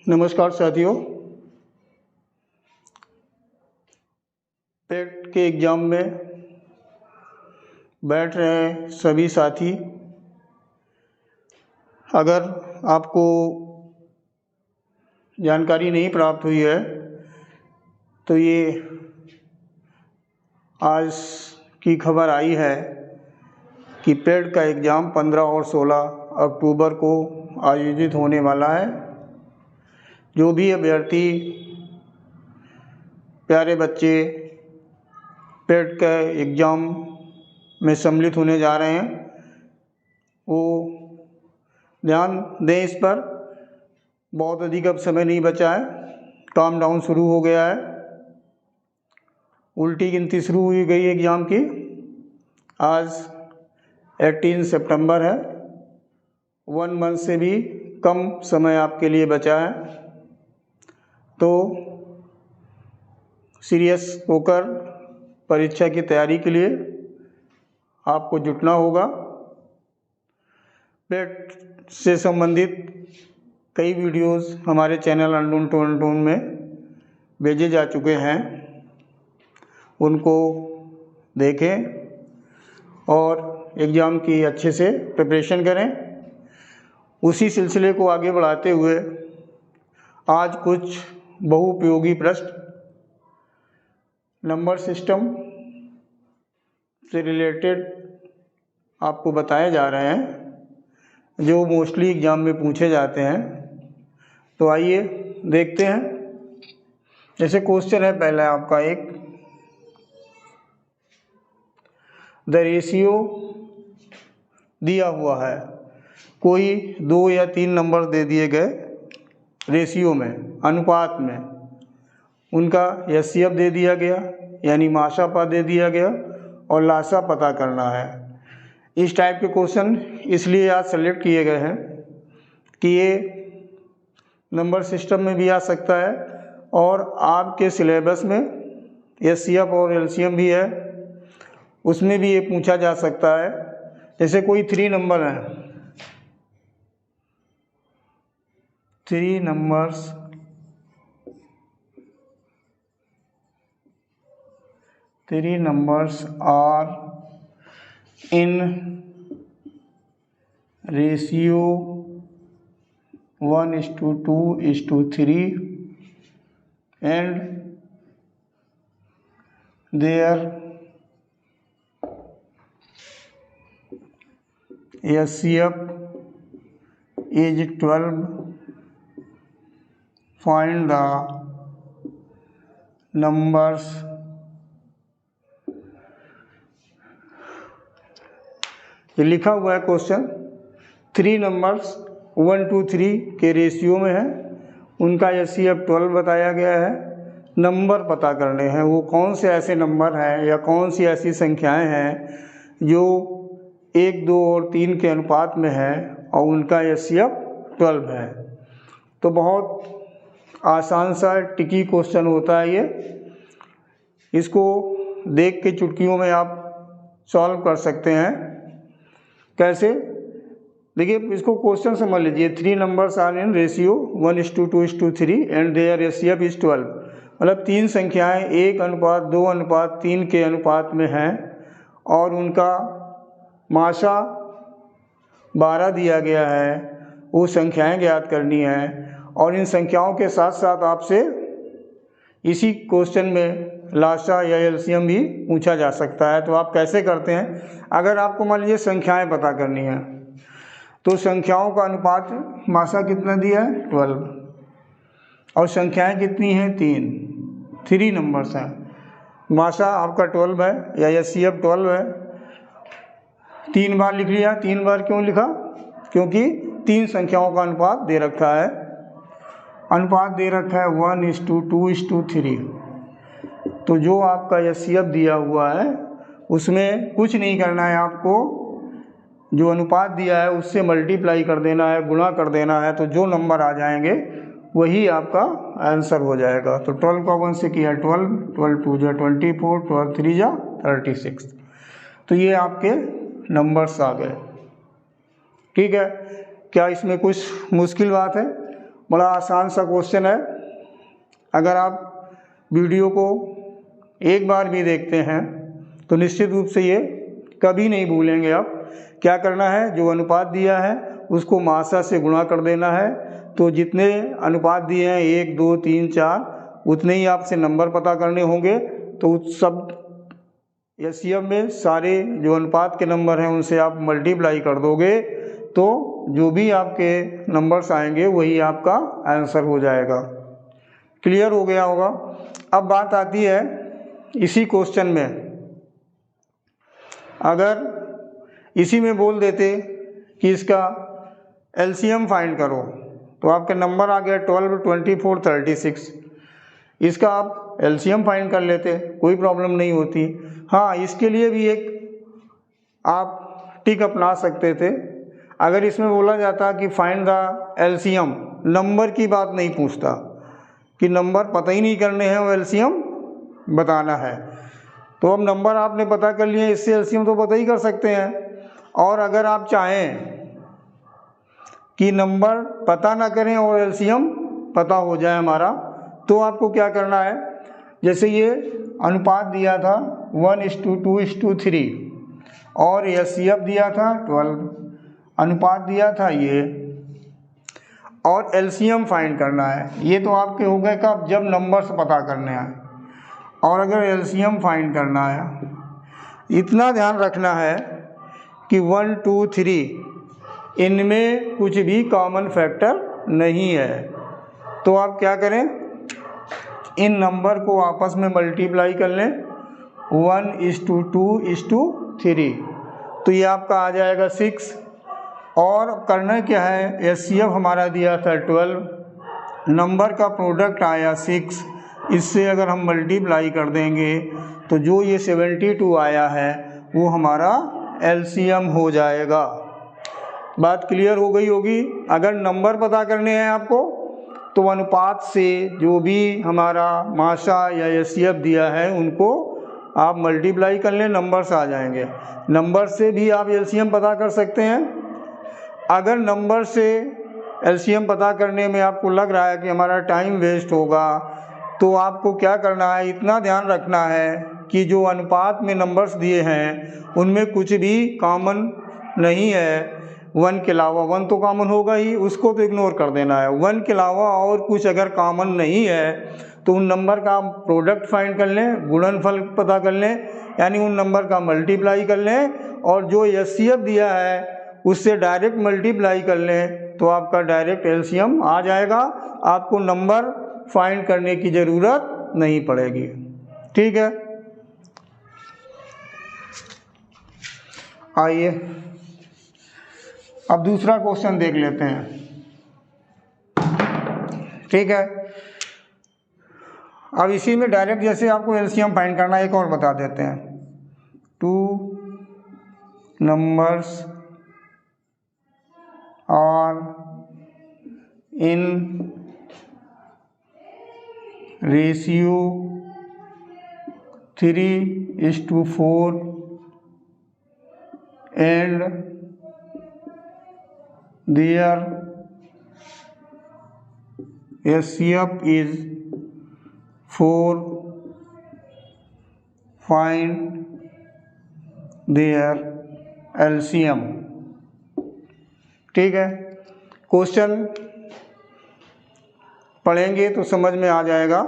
नमस्कार साथियों। पेट के एग्ज़ाम में बैठ रहे हैं सभी साथी। अगर आपको जानकारी नहीं प्राप्त हुई है तो ये आज की खबर आई है कि पेट का एग्ज़ाम 15 और 16 अक्टूबर को आयोजित होने वाला है। जो भी अभ्यर्थी प्यारे बच्चे पेट के एग्ज़ाम में सम्मिलित होने जा रहे हैं वो ध्यान दें इस पर। बहुत अधिक अब समय नहीं बचा है, काम डाउन शुरू हो गया है। उल्टी गिनती शुरू हुई गई एग्ज़ाम की। आज 18 सितंबर है। 1 मंथ से भी कम समय आपके लिए बचा है, तो सीरियस होकर परीक्षा की तैयारी के लिए आपको जुटना होगा। पेट से संबंधित कई वीडियोस हमारे चैनल अननोन टू अनटोन में भेजे जा चुके हैं, उनको देखें और एग्ज़ाम की अच्छे से प्रिपरेशन करें। उसी सिलसिले को आगे बढ़ाते हुए आज कुछ बहुउपयोगी प्रश्न नंबर सिस्टम से रिलेटेड आपको बताए जा रहे हैं, जो मोस्टली एग्ज़ाम में पूछे जाते हैं। तो आइए देखते हैं। जैसे क्वेश्चन है पहला आपका एक, द रेशियो दिया हुआ है। कोई 2 या 3 नंबर दे दिए गए रेशियो में, अनुपात में। उनका एचसीएफ दे दिया गया यानी माशापा दे दिया गया और लासा पता करना है। इस टाइप के क्वेश्चन इसलिए आज सेलेक्ट किए गए हैं कि ये नंबर सिस्टम में भी आ सकता है और आपके सिलेबस में एचसीएफ और एलसीएम भी है, उसमें भी ये पूछा जा सकता है। जैसे कोई 3 नंबर हैं, 3 numbers are in ratio 1:2:3 and their HCF is 12. Find the numbers ये लिखा हुआ है क्वेश्चन। 3 नंबर्स 1 2 3 के रेशियो में है, उनका HCF 12 बताया गया है। नंबर पता करने हैं, वो कौन से ऐसे नंबर हैं या कौन सी ऐसी संख्याएं हैं जो 1 2 और 3 के अनुपात में है और उनका HCF 12 है। तो बहुत आसान सा टिकी क्वेश्चन होता है ये। इसको देख के चुटकियों में आप सॉल्व कर सकते हैं। कैसे? देखिए, इसको क्वेश्चन समझ लीजिए। 3 numbers are in ratio 1:2:3 and their HCF is 12। मतलब 3 संख्याएं 1:2:3 के अनुपात में हैं और उनका माशा 12 दिया गया है। वो संख्याएं ज्ञात करनी है और इन संख्याओं के साथ साथ आपसे इसी क्वेश्चन में लासा या एलसीएम भी पूछा जा सकता है। तो आप कैसे करते हैं? अगर आपको मान लीजिए संख्याएं पता करनी है तो संख्याओं का अनुपात, माशा कितना दिया है 12 और संख्याएं कितनी हैं 3 नंबर्स हैं। माशा आपका 12 है या HCF 12 है। 3 बार लिख लिया। 3 बार क्यों लिखा? क्योंकि 3 संख्याओं का अनुपात दे रखा है। अनुपात दे रखा है 1:2:3। तो जो आपका HCF दिया हुआ है उसमें कुछ नहीं करना है आपको। जो अनुपात दिया है उससे मल्टीप्लाई कर देना है, गुणा कर देना है, तो जो नंबर आ जाएंगे वही आपका आंसर हो जाएगा। तो 12 का 1 से किया 12, 12 2 जा 24, 12 3 जा 36। तो ये आपके नंबर्स आ गए। ठीक है, क्या इसमें कुछ मुश्किल बात है? बड़ा आसान सा क्वेश्चन है। अगर आप वीडियो को एक बार भी देखते हैं तो निश्चित रूप से ये कभी नहीं भूलेंगे आप। क्या करना है, जो अनुपात दिया है उसको मासा से गुणा कर देना है। तो जितने अनुपात दिए हैं 1, 2, 3, 4 उतने ही आपसे नंबर पता करने होंगे। तो उस सब एचसीएफ में सारे जो अनुपात के नंबर हैं उनसे आप मल्टीप्लाई कर दोगे तो जो भी आपके नंबर्स आएंगे वही आपका आंसर हो जाएगा। क्लियर हो गया होगा। अब बात आती है इसी क्वेश्चन में, अगर इसी में बोल देते कि इसका एलसीएम फाइंड करो तो आपका नंबर आ गया 12, 24, 36। इसका आप एलसीएम फाइंड कर लेते, कोई प्रॉब्लम नहीं होती। हाँ, इसके लिए भी एक आप टिक अपना सकते थे। अगर इसमें बोला जाता कि फाइंड द एलसीएम, नंबर की बात नहीं पूछता कि नंबर पता ही नहीं करने हैं और एलसीएम बताना है। तो अब नंबर आपने पता कर लिए, इससे एलसीएम तो पता ही कर सकते हैं। और अगर आप चाहें कि नंबर पता ना करें और एलसीएम पता हो जाए हमारा, तो आपको क्या करना है, जैसे ये अनुपात दिया था 1:2:3 और एचसीएफ दिया था 12, अनुपात दिया था ये, और एलसीएम फाइंड करना है। ये तो आपके हो गए कब, जब नंबर्स पता करने हैं। और अगर एलसीएम फाइंड करना है, इतना ध्यान रखना है कि 1, 2, 3 इनमें कुछ भी कॉमन फैक्टर नहीं है। तो आप क्या करें, इन नंबर को आपस में मल्टीप्लाई कर लें 1:2:3, तो ये आपका आ जाएगा 6। और करना क्या है, एचसीएफ हमारा दिया था 12, नंबर का प्रोडक्ट आया 6, इससे अगर हम मल्टीप्लाई कर देंगे तो जो ये 72 आया है वो हमारा एलसीएम हो जाएगा। बात क्लियर हो गई होगी। अगर नंबर पता करने हैं आपको तो अनुपात से जो भी हमारा माशा या एचसीएफ दिया है उनको आप मल्टीप्लाई कर लें, नंबर्स आ जाएंगे। नंबर से भी आप एलसीएम पता कर सकते हैं। अगर नंबर से एलसीएम पता करने में आपको लग रहा है कि हमारा टाइम वेस्ट होगा, तो आपको क्या करना है, इतना ध्यान रखना है कि जो अनुपात में नंबर्स दिए हैं उनमें कुछ भी कॉमन नहीं है। 1 के अलावा, 1 तो कॉमन होगा ही, उसको तो इग्नोर कर देना है। 1 के अलावा और कुछ अगर कॉमन नहीं है तो उन नंबर का प्रोडक्ट फाइंड कर लें, गुणनफल पता कर लें, यानी उन नंबर का मल्टीप्लाई कर लें और जो एचसीएफ दिया है उससे डायरेक्ट मल्टीप्लाई कर लें तो आपका डायरेक्ट एलसीएम आ जाएगा। आपको नंबर फाइंड करने की ज़रूरत नहीं पड़ेगी। ठीक है, आइए अब दूसरा क्वेश्चन देख लेते हैं। ठीक है, अब इसी में डायरेक्ट जैसे आपको एलसीएम फाइंड करना है, एक और बता देते हैं। 2 numbers are in ratio 3:4 and their HCF is 4. Find their LCM। ठीक है, क्वेश्चन पढ़ेंगे तो समझ में आ जाएगा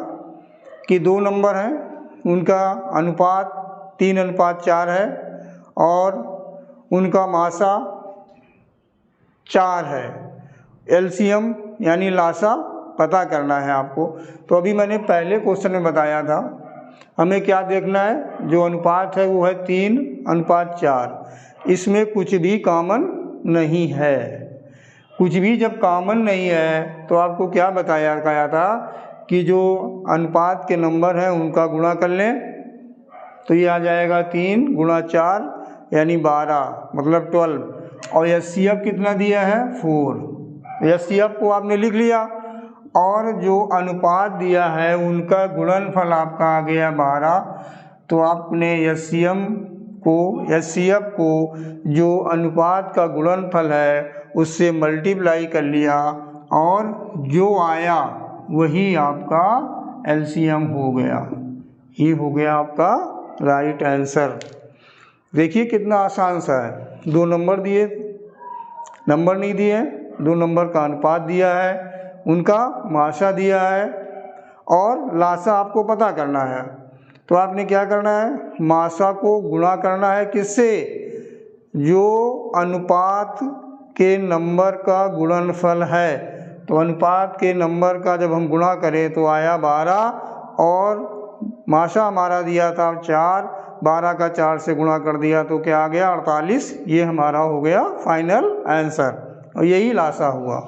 कि 2 नंबर हैं, उनका अनुपात 3:4 है और उनका मासा 4 है। एलसीएम यानी लासा पता करना है आपको। तो अभी मैंने पहले क्वेश्चन में बताया था, हमें क्या देखना है, जो अनुपात है वो है 3:4। इसमें कुछ भी कॉमन नहीं है। कुछ भी जब कॉमन नहीं है तो आपको क्या बताया गया था कि जो अनुपात के नंबर हैं उनका गुणा कर लें, तो ये आ जाएगा 3 × 4 यानी 12, मतलब 12। और एचसीएफ कितना दिया है, 4। एचसीएफ को आपने लिख लिया और जो अनुपात दिया है उनका गुणनफल आपका आ गया 12। तो आपने एचसीएफ को जो अनुपात का गुणनफल है उससे मल्टीप्लाई कर लिया और जो आया वही आपका एलसीएम हो गया। ये हो गया आपका राइट आंसर। देखिए कितना आसान सा है। 2 नंबर दिए, नंबर नहीं दिए, 2 नंबर का अनुपात दिया है, उनका माशा दिया है और लासा आपको पता करना है। तो आपने क्या करना है, माशा को गुणा करना है किससे, जो अनुपात के नंबर का गुणनफल है। तो अनुपात के नंबर का जब हम गुणा करें तो आया 12 और माशा हमारा दिया था 4, 12 का 4 से गुणा कर दिया तो क्या आ गया 48। ये हमारा हो गया फाइनल आंसर और यही लासा हुआ।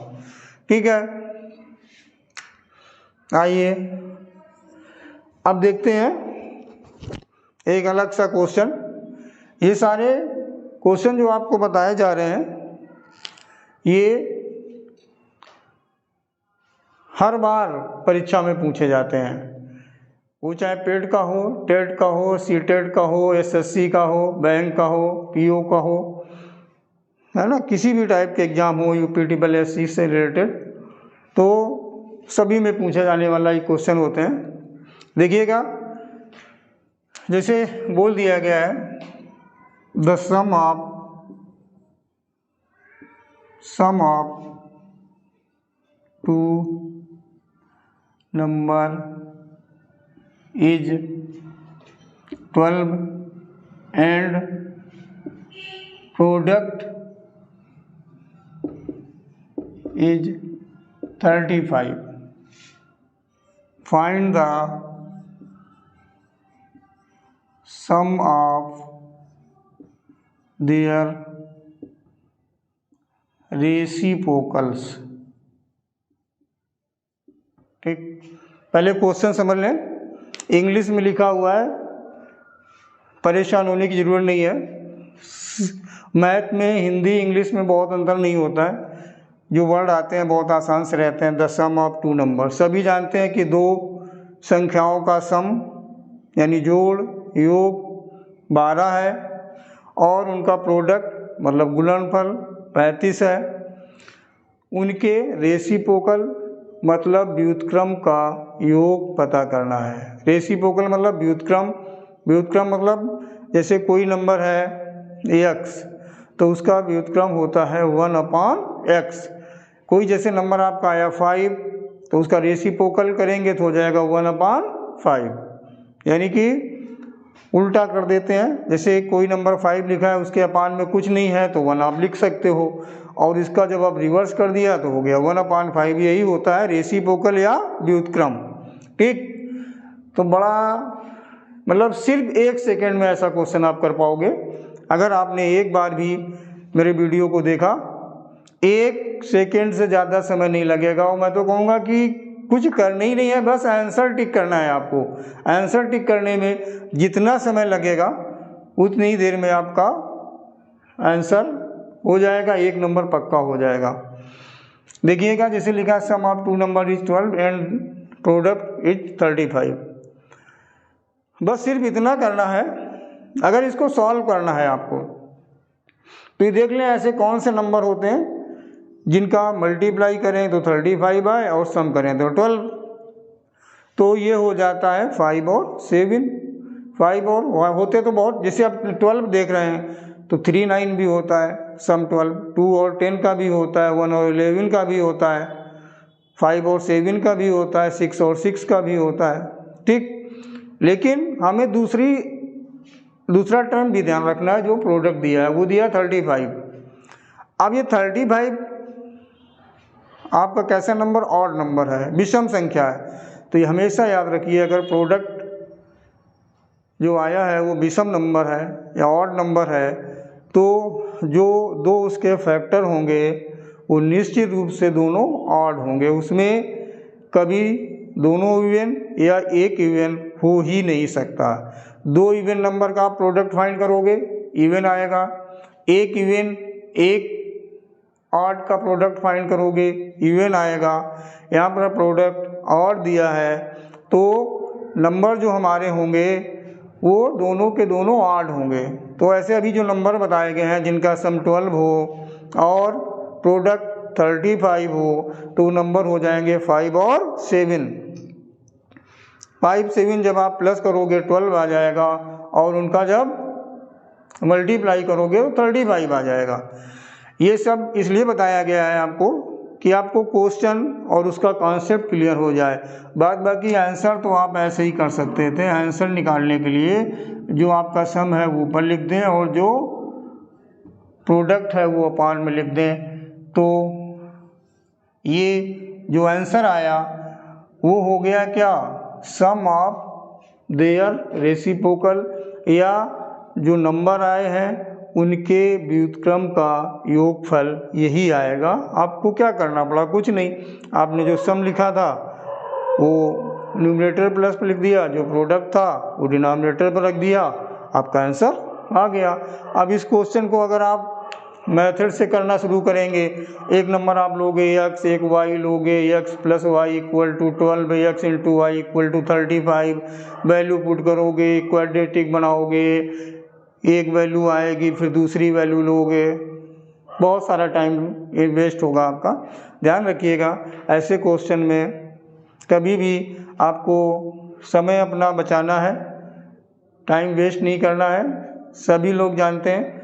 ठीक है, आइए अब देखते हैं एक अलग सा क्वेश्चन। ये सारे क्वेश्चन जो आपको बताए जा रहे हैं ये हर बार परीक्षा में पूछे जाते हैं, वो चाहे पेट का हो, टेट का हो, सीटेट का हो, एसएससी का हो, बैंक का हो, पीओ का हो, है ना, किसी भी टाइप के एग्ज़ाम हो यूपीटीसीएस से रिलेटेड, तो सभी में पूछे जाने वाला ये क्वेश्चन होते हैं। देखिएगा, जैसे बोल दिया गया है the sum of 2 number is 12 and product is 35। Find the sum of their reciprocals. ठीक, पहले क्वेश्चन समझ लें। इंग्लिश में लिखा हुआ है, परेशान होने की ज़रूरत नहीं है। मैथ में हिंदी इंग्लिश में बहुत अंतर नहीं होता है, जो वर्ड आते हैं बहुत आसान से रहते हैं। द सम ऑफ 2 नंबर, सभी जानते हैं कि 2 संख्याओं का सम यानी जोड़ योग 12 है और उनका प्रोडक्ट मतलब गुणनफल 35 है। उनके रेसिप्रोकल मतलब व्युत्क्रम का योग पता करना है। रेसिप्रोकल मतलब व्युत्क्रम, व्युत्क्रम मतलब जैसे कोई नंबर है x तो उसका व्युत्क्रम होता है 1/x। कोई जैसे नंबर आपका आया 5 तो उसका रेसिप्रोकल करेंगे तो हो जाएगा 1/5, यानी कि उल्टा कर देते हैं। जैसे कोई नंबर 5 लिखा है उसके अपान में कुछ नहीं है तो 1 आप लिख सकते हो, और इसका जब आप रिवर्स कर दिया तो हो गया 1/5। यही होता है रेसिप्रोकल या व्युत्क्रम। ठीक, तो बड़ा मतलब सिर्फ 1 सेकेंड में ऐसा क्वेश्चन आप कर पाओगे अगर आपने एक बार भी मेरे वीडियो को देखा। 1 सेकेंड से ज़्यादा समय नहीं लगेगा और मैं तो कहूँगा कि कुछ करना ही नहीं है, बस आंसर टिक करना है आपको। आंसर टिक करने में जितना समय लगेगा उतनी ही देर में आपका आंसर हो जाएगा, 1 नंबर पक्का हो जाएगा। देखिएगा, जैसे लिखा है sum of 2 number is 12 and product is 35। बस सिर्फ इतना करना है। अगर इसको सॉल्व करना है आपको तो ये देख लें ऐसे कौन से नंबर होते हैं जिनका मल्टीप्लाई करें तो 35 आए और सम करें तो 12। तो ये हो जाता है 5 और 7। 5 और होते तो बहुत, जैसे आप 12 देख रहे हैं तो 3 9 भी होता है सम 12, 2 और 10 का भी होता है, 1 और 11 का भी होता है, 5 और 7 का भी होता है, 6 और 6 का भी होता है। ठीक, लेकिन हमें दूसरा टर्म भी ध्यान रखना है, जो प्रोडक्ट दिया है वो दिया 35। अब ये 35 आपका कैसा नंबर, ऑड नंबर है, विषम संख्या है। तो ये हमेशा याद रखिए, अगर प्रोडक्ट जो आया है वो विषम नंबर है या ऑड नंबर है तो जो 2 उसके फैक्टर होंगे वो निश्चित रूप से दोनों ऑड होंगे। उसमें कभी दोनों इवन या एक इवन हो ही नहीं सकता। 2 इवन नंबर का आप प्रोडक्ट फाइंड करोगे इवन आएगा, एक इवन एक ऑड का प्रोडक्ट फाइंड करोगे इवन आएगा। यहाँ पर प्रोडक्ट ऑड दिया है तो नंबर जो हमारे होंगे वो दोनों के दोनों ऑड होंगे। तो ऐसे अभी जो नंबर बताए गए हैं जिनका सम 12 हो और प्रोडक्ट 35 हो तो नंबर हो जाएंगे 5 और 7। 5 7 जब आप प्लस करोगे 12 आ जाएगा, और उनका जब मल्टीप्लाई करोगे तो 35 आ जाएगा। ये सब इसलिए बताया गया है आपको कि आपको क्वेश्चन और उसका कॉन्सेप्ट क्लियर हो जाए। बाद बाकी आंसर तो आप ऐसे ही कर सकते थे। आंसर निकालने के लिए जो आपका सम है वो ऊपर लिख दें और जो प्रोडक्ट है वो अपान में लिख दें, तो ये जो आंसर आया वो हो गया क्या, सम ऑफ देयर रेसिप्रोकल, या जो नंबर आए हैं उनके व्युत्क्रम का योगफल यही आएगा। आपको क्या करना पड़ा, कुछ नहीं, आपने जो सम लिखा था वो न्यूमरेटर प्लस पर लिख दिया, जो प्रोडक्ट था वो डिनोमिनेटर पर रख दिया, आपका आंसर आ गया। अब इस क्वेश्चन को अगर आप मेथड से करना शुरू करेंगे, एक नंबर आप लोगे x, एक y लोगे, x plus y equal to 12, x into y equal to 35, value put करोगे, क्वाड्रेटिक बनाओगे, एक वैल्यू आएगी फिर दूसरी वैल्यू लोगे, बहुत सारा टाइम वेस्ट होगा आपका। ध्यान रखिएगा ऐसे क्वेश्चन में कभी भी आपको समय अपना बचाना है, टाइम वेस्ट नहीं करना है। सभी लोग जानते हैं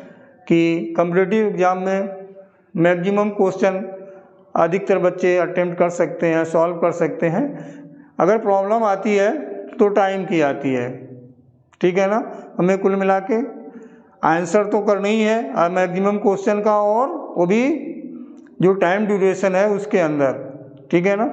कि कॉम्पिटिटिव एग्ज़ाम में मैक्सिमम क्वेश्चन अधिकतर बच्चे अटेम्प्ट कर सकते हैं, सॉल्व कर सकते हैं। अगर प्रॉब्लम आती है तो टाइम की आती है, ठीक है ना। हमें कुल मिला के आंसर तो करना ही है मैक्सिमम क्वेश्चन का, और वो भी जो टाइम ड्यूरेशन है उसके अंदर, ठीक है ना।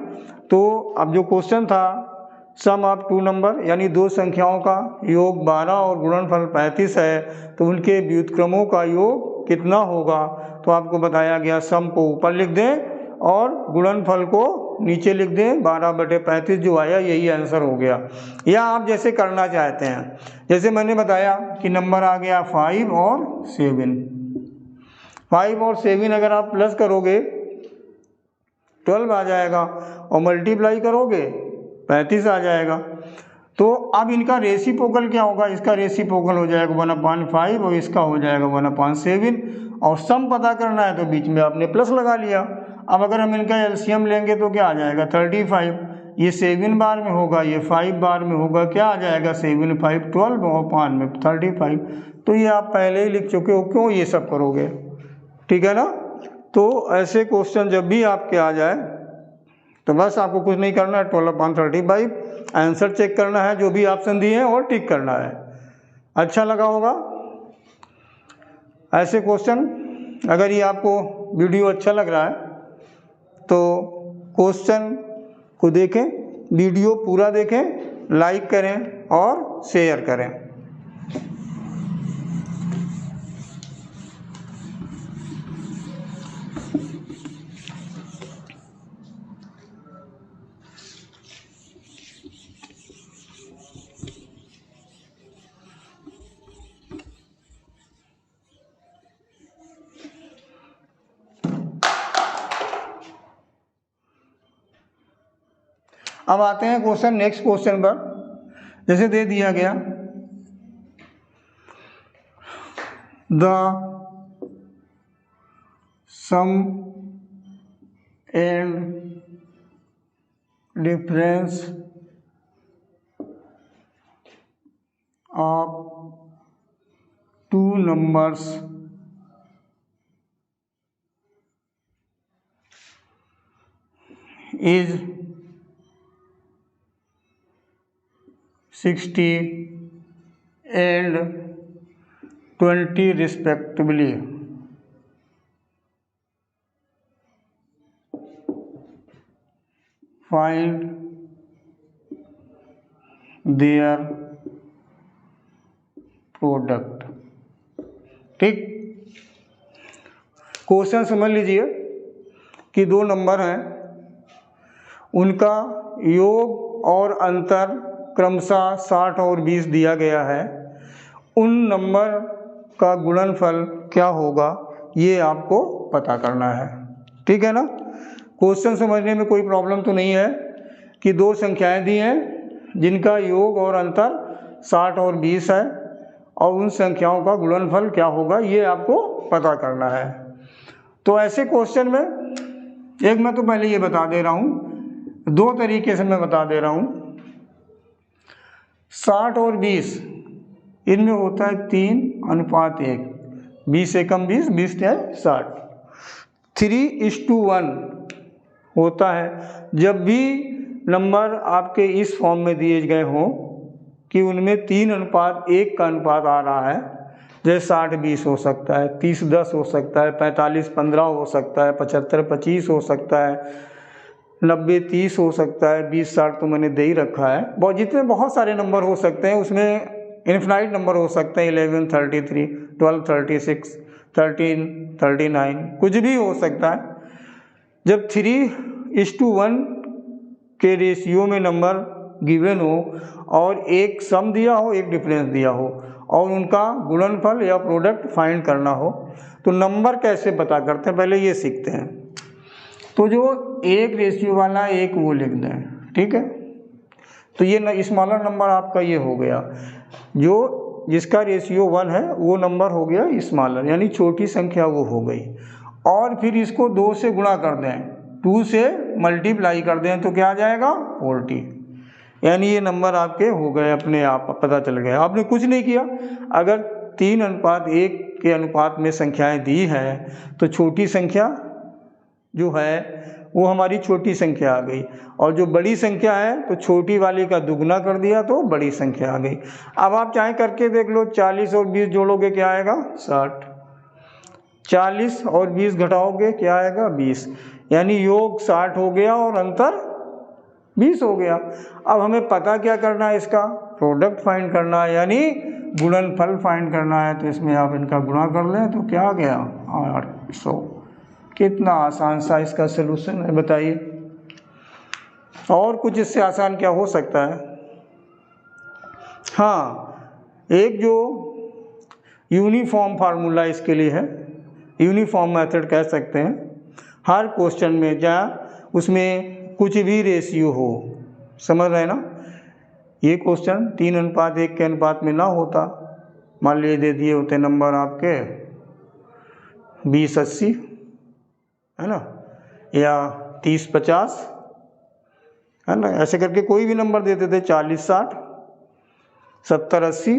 तो अब जो क्वेश्चन था सम ऑफ 2 नंबर यानी दो संख्याओं का योग 12 और गुणनफल 35 है, तो उनके व्युत्क्रमों का योग कितना होगा। तो आपको बताया गया सम को ऊपर लिख दें और गुणनफल को नीचे लिख दें, 12/35 जो आया यही आंसर हो गया। या आप जैसे करना चाहते हैं, जैसे मैंने बताया कि नंबर आ गया 5 और 7। 5 और 7 अगर आप प्लस करोगे 12 आ जाएगा, और मल्टीप्लाई करोगे 35 आ जाएगा। तो अब इनका रेसिप्रोकल क्या होगा, इसका रेसिप्रोकल हो जाएगा 1/5 और इसका हो जाएगा 1/7, और सम पता करना है तो बीच में आपने प्लस लगा लिया। अब अगर हम इनका एलसीएम लेंगे तो क्या आ जाएगा 35, ये 7 बार में होगा, ये 5 बार में होगा, क्या आ जाएगा 7 5 12 और 5 में 35। तो ये आप पहले ही लिख चुके हो, क्यों ये सब करोगे, ठीक है ना। तो ऐसे क्वेश्चन जब भी आपके आ जाए तो बस आपको कुछ नहीं करना है, 12/35 आंसर चेक करना है जो भी ऑप्शन दिए हैं और टिक करना है। अच्छा लगा होगा ऐसे क्वेश्चन। अगर ये आपको वीडियो अच्छा लग रहा है तो क्वेश्चन को देखें, वीडियो पूरा देखें, लाइक करें और शेयर करें। अब आते हैं क्वेश्चन नेक्स्ट क्वेश्चन पर। जैसे दे दिया गया the sum and difference of 2 numbers is 60 and 20 respectively. Find their product. ठीक, क्वेश्चन समझ लीजिए कि 2 नंबर हैं, उनका योग और अंतर क्रमशः 60 और 20 दिया गया है। उन नंबर का गुणनफल क्या होगा ये आपको पता करना है, ठीक है ना। क्वेश्चन समझने में कोई प्रॉब्लम तो नहीं है कि 2 संख्याएं दी हैं जिनका योग और अंतर 60 और 20 है, और उन संख्याओं का गुणनफल क्या होगा ये आपको पता करना है। तो ऐसे क्वेश्चन में एक मैं तो पहले ये बता दे रहा हूँ, दो तरीके से मैं बता दे रहा हूँ। 60 और 20 इनमें होता है 3:1, 20 से कम 20, 20 है 60। 3:1 होता है जब भी नंबर आपके इस फॉर्म में दिए गए हों कि उनमें 3:1 का अनुपात आ रहा है, जैसे 60-20 हो सकता है, 30-10 हो सकता है, 45-15 हो सकता है, 75-25 हो सकता है, 90-30 हो सकता है, 20-60 तो मैंने दे ही रखा है। जितने बहुत सारे नंबर हो सकते हैं, उसमें इनफिनाइट नंबर हो सकते हैं, 11, 33, 12, 36, 13, 39, कुछ भी हो सकता है। जब 3:1 के रेशियो में नंबर गिवन हो और एक सम दिया हो, एक डिफरेंस दिया हो और उनका गुणनफल या प्रोडक्ट फाइंड करना हो, तो नंबर कैसे पता करते हैं पहले ये सीखते हैं। तो जो एक रेशियो वाला एक वो लिख दें, ठीक है। तो ये स्मॉलर नंबर आपका ये हो गया, जो जिसका रेशियो 1 है वो नंबर हो गया स्मॉलर, यानी छोटी संख्या वो हो गई। और फिर इसको 2 से गुणा कर दें, 2 से मल्टीप्लाई कर दें तो क्या आ जाएगा 40, यानी ये नंबर आपके हो गए, अपने आप पता चल गया, आपने कुछ नहीं किया। अगर 3:1 के अनुपात में संख्याएं दी है तो छोटी संख्या जो है वो हमारी छोटी संख्या आ गई, और जो बड़ी संख्या है तो छोटी वाली का दुगना कर दिया तो बड़ी संख्या आ गई। अब आप चाहे करके देख लो, 40 और 20 जोड़ोगे क्या आएगा 60, 40 और 20 घटाओगे क्या आएगा 20, यानी योग 60 हो गया और अंतर 20 हो गया। अब हमें पता क्या करना है, इसका प्रोडक्ट फाइंड करना है, यानी गुणनफल फाइंड करना है। तो इसमें आप इनका गुणा कर लें तो क्या आ गया 800। कितना आसान सा इसका सलूशन है, बताइए। और कुछ इससे आसान क्या हो सकता है। हाँ, एक जो यूनिफॉर्म फार्मूला इसके लिए है, यूनिफॉर्म मेथड कह सकते हैं। हर क्वेश्चन में जहाँ उसमें कुछ भी रेशियो हो, समझ रहे हैं ना। ये क्वेश्चन 3:1 के अनुपात में ना होता, मान लीजिए दे दिए होते नंबर आपके 20-80 है ना, या 30-50 है ना, ऐसे करके कोई भी नंबर देते थे, 40-60, 70-80,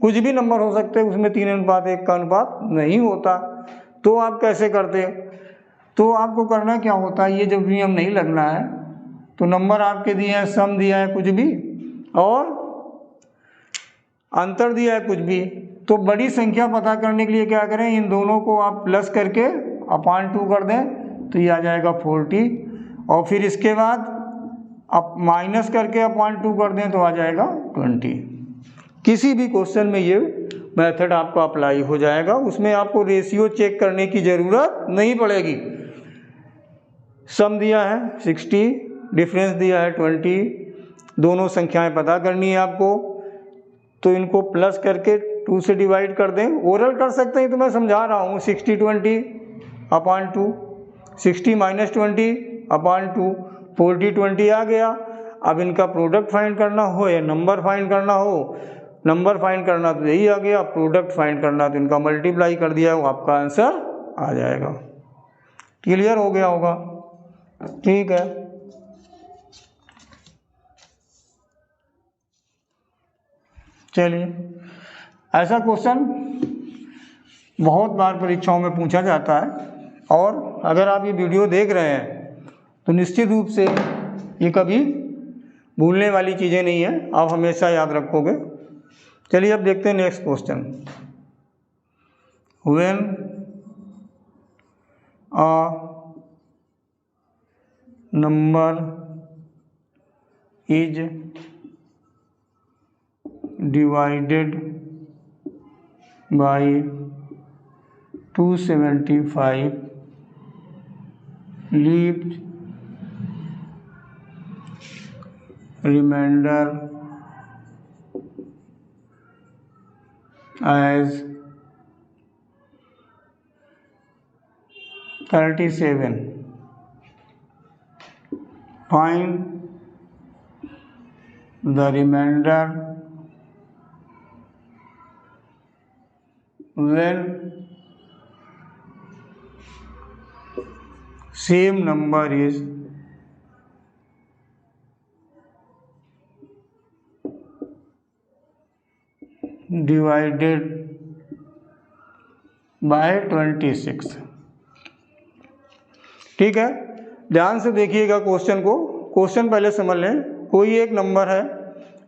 कुछ भी नंबर हो सकते हैं, उसमें 3:1 का अनुपात नहीं होता। तो आप कैसे करते, तो आपको करना क्या होता है, ये जब नियम नहीं लगना है तो नंबर आपके दिए हैं, सम दिया है कुछ भी और अंतर दिया है कुछ भी, तो बड़ी संख्या पता करने के लिए क्या करें, इन दोनों को आप प्लस करके अपॉन 2 कर दें तो ये आ जाएगा 40, और फिर इसके बाद आप माइनस करके अपॉन 2 कर दें तो आ जाएगा 20। किसी भी क्वेश्चन में ये मेथड आपको अप्लाई हो जाएगा, उसमें आपको रेशियो चेक करने की ज़रूरत नहीं पड़ेगी। सम दिया है 60, डिफरेंस दिया है 20, दोनों संख्याएं पता करनी है आपको, तो इनको प्लस करके 2 से डिवाइड कर दें। ओरल कर सकते हैं तो मैं समझा रहा हूँ, 60-20 अपॉन 2, 60 - 20 अपॉन 2, 40-20 आ गया। अब इनका प्रोडक्ट फाइंड करना हो या नंबर फाइंड करना हो, नंबर फाइंड करना तो यही आ गया, प्रोडक्ट फाइंड करना तो इनका मल्टीप्लाई कर दिया, वो आपका आंसर आ जाएगा। क्लियर हो गया होगा, ठीक है। चलिए, ऐसा क्वेश्चन बहुत बार परीक्षाओं में पूछा जाता है, और अगर आप ये वीडियो देख रहे हैं तो निश्चित रूप से ये कभी भूलने वाली चीज़ें नहीं है, आप हमेशा याद रखोगे। चलिए अब देखते हैं next question. When a number is divided by 275 leaves remainder as 37. Find the remainder when same number is divided by 26। ठीक है, ध्यान से देखिएगा क्वेश्चन को। क्वेश्चन पहले समझ लें। कोई एक नंबर है,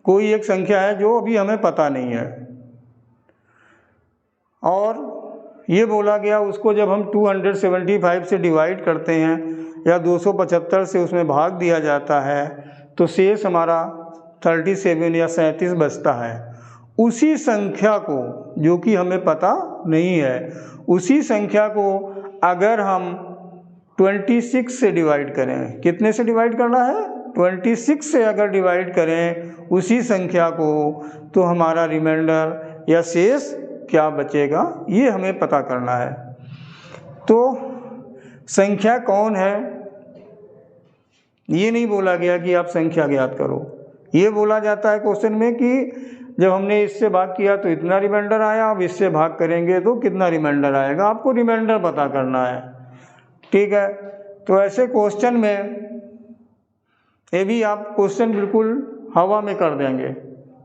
कोई एक संख्या है जो अभी हमें पता नहीं है, और ये बोला गया उसको जब हम 275 से डिवाइड करते हैं या 275 से उसमें भाग दिया जाता है तो शेष हमारा 37 या 37 बचता है। उसी संख्या को, जो कि हमें पता नहीं है, उसी संख्या को अगर हम 26 से डिवाइड करें, कितने से डिवाइड करना है? 26 से अगर डिवाइड करें उसी संख्या को, तो हमारा रिमाइंडर या शेष क्या बचेगा, ये हमें पता करना है। तो संख्या कौन है, ये नहीं बोला गया कि आप संख्या ज्ञात करो। ये बोला जाता है क्वेश्चन में कि जब हमने इससे भाग किया तो इतना रिमाइंडर आया, अब इससे भाग करेंगे तो कितना रिमाइंडर आएगा, आपको रिमाइंडर पता करना है। ठीक है, तो ऐसे क्वेश्चन में ये भी आप क्वेश्चन बिल्कुल हवा में कर देंगे,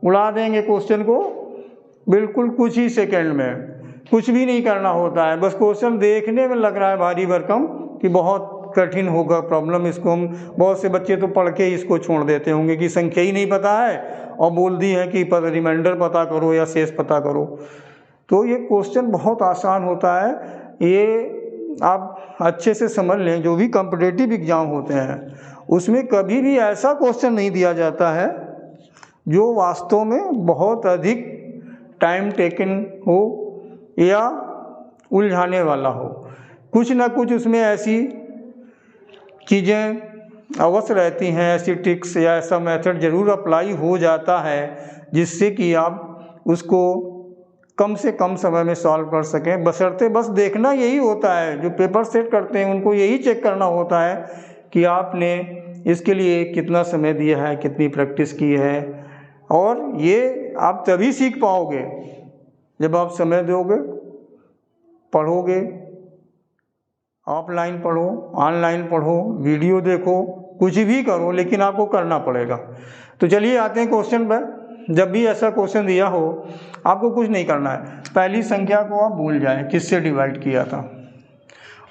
उड़ा देंगे क्वेश्चन को बिल्कुल कुछ ही सेकंड में। कुछ भी नहीं करना होता है, बस क्वेश्चन देखने में लग रहा है भारी भरकम कि बहुत कठिन होगा प्रॉब्लम, इसको हम, बहुत से बच्चे तो पढ़ के इसको छोड़ देते होंगे कि संख्या ही नहीं पता है और बोल दी है कि रिमाइंडर पता करो या शेष पता करो। तो ये क्वेश्चन बहुत आसान होता है, ये आप अच्छे से समझ लें। जो भी कॉम्पिटिटिव एग्जाम होते हैं उसमें कभी भी ऐसा क्वेश्चन नहीं दिया जाता है जो वास्तव में बहुत अधिक टाइम टेकन हो या उलझाने वाला हो। कुछ ना कुछ उसमें ऐसी चीज़ें अवश्य रहती हैं, ऐसी ट्रिक्स या ऐसा मेथड ज़रूर अप्लाई हो जाता है जिससे कि आप उसको कम से कम समय में सॉल्व कर सकें। बशर्ते बस देखना यही होता है, जो पेपर सेट करते हैं उनको यही चेक करना होता है कि आपने इसके लिए कितना समय दिया है, कितनी प्रैक्टिस की है। और ये आप तभी सीख पाओगे जब आप समय दोगे, पढ़ोगे, ऑफलाइन पढ़ो, ऑनलाइन पढ़ो, वीडियो देखो, कुछ भी करो, लेकिन आपको करना पड़ेगा। तो चलिए आते हैं क्वेश्चन पर। जब भी ऐसा क्वेश्चन दिया हो आपको कुछ नहीं करना है, पहली संख्या को आप भूल जाएं किससे डिवाइड किया था।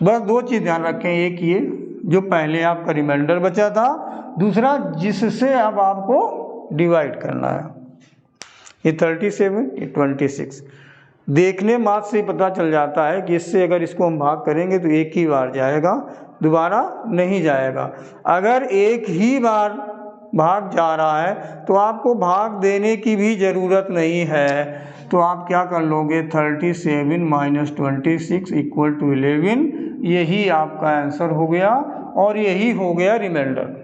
बस दो चीज़ ध्यान रखें, एक ये जो पहले आपका रिमाइंडर बचा था, दूसरा जिससे अब आपको डिवाइड करना है। ये 37, ये 26। देखने मात्र से ही पता चल जाता है कि इससे अगर इसको हम भाग करेंगे तो एक ही बार जाएगा, दोबारा नहीं जाएगा। अगर एक ही बार भाग जा रहा है तो आपको भाग देने की भी ज़रूरत नहीं है। तो आप क्या कर लोगे, 37 - 26 = 11, यही आपका आंसर हो गया और यही हो गया रिमाइंडर।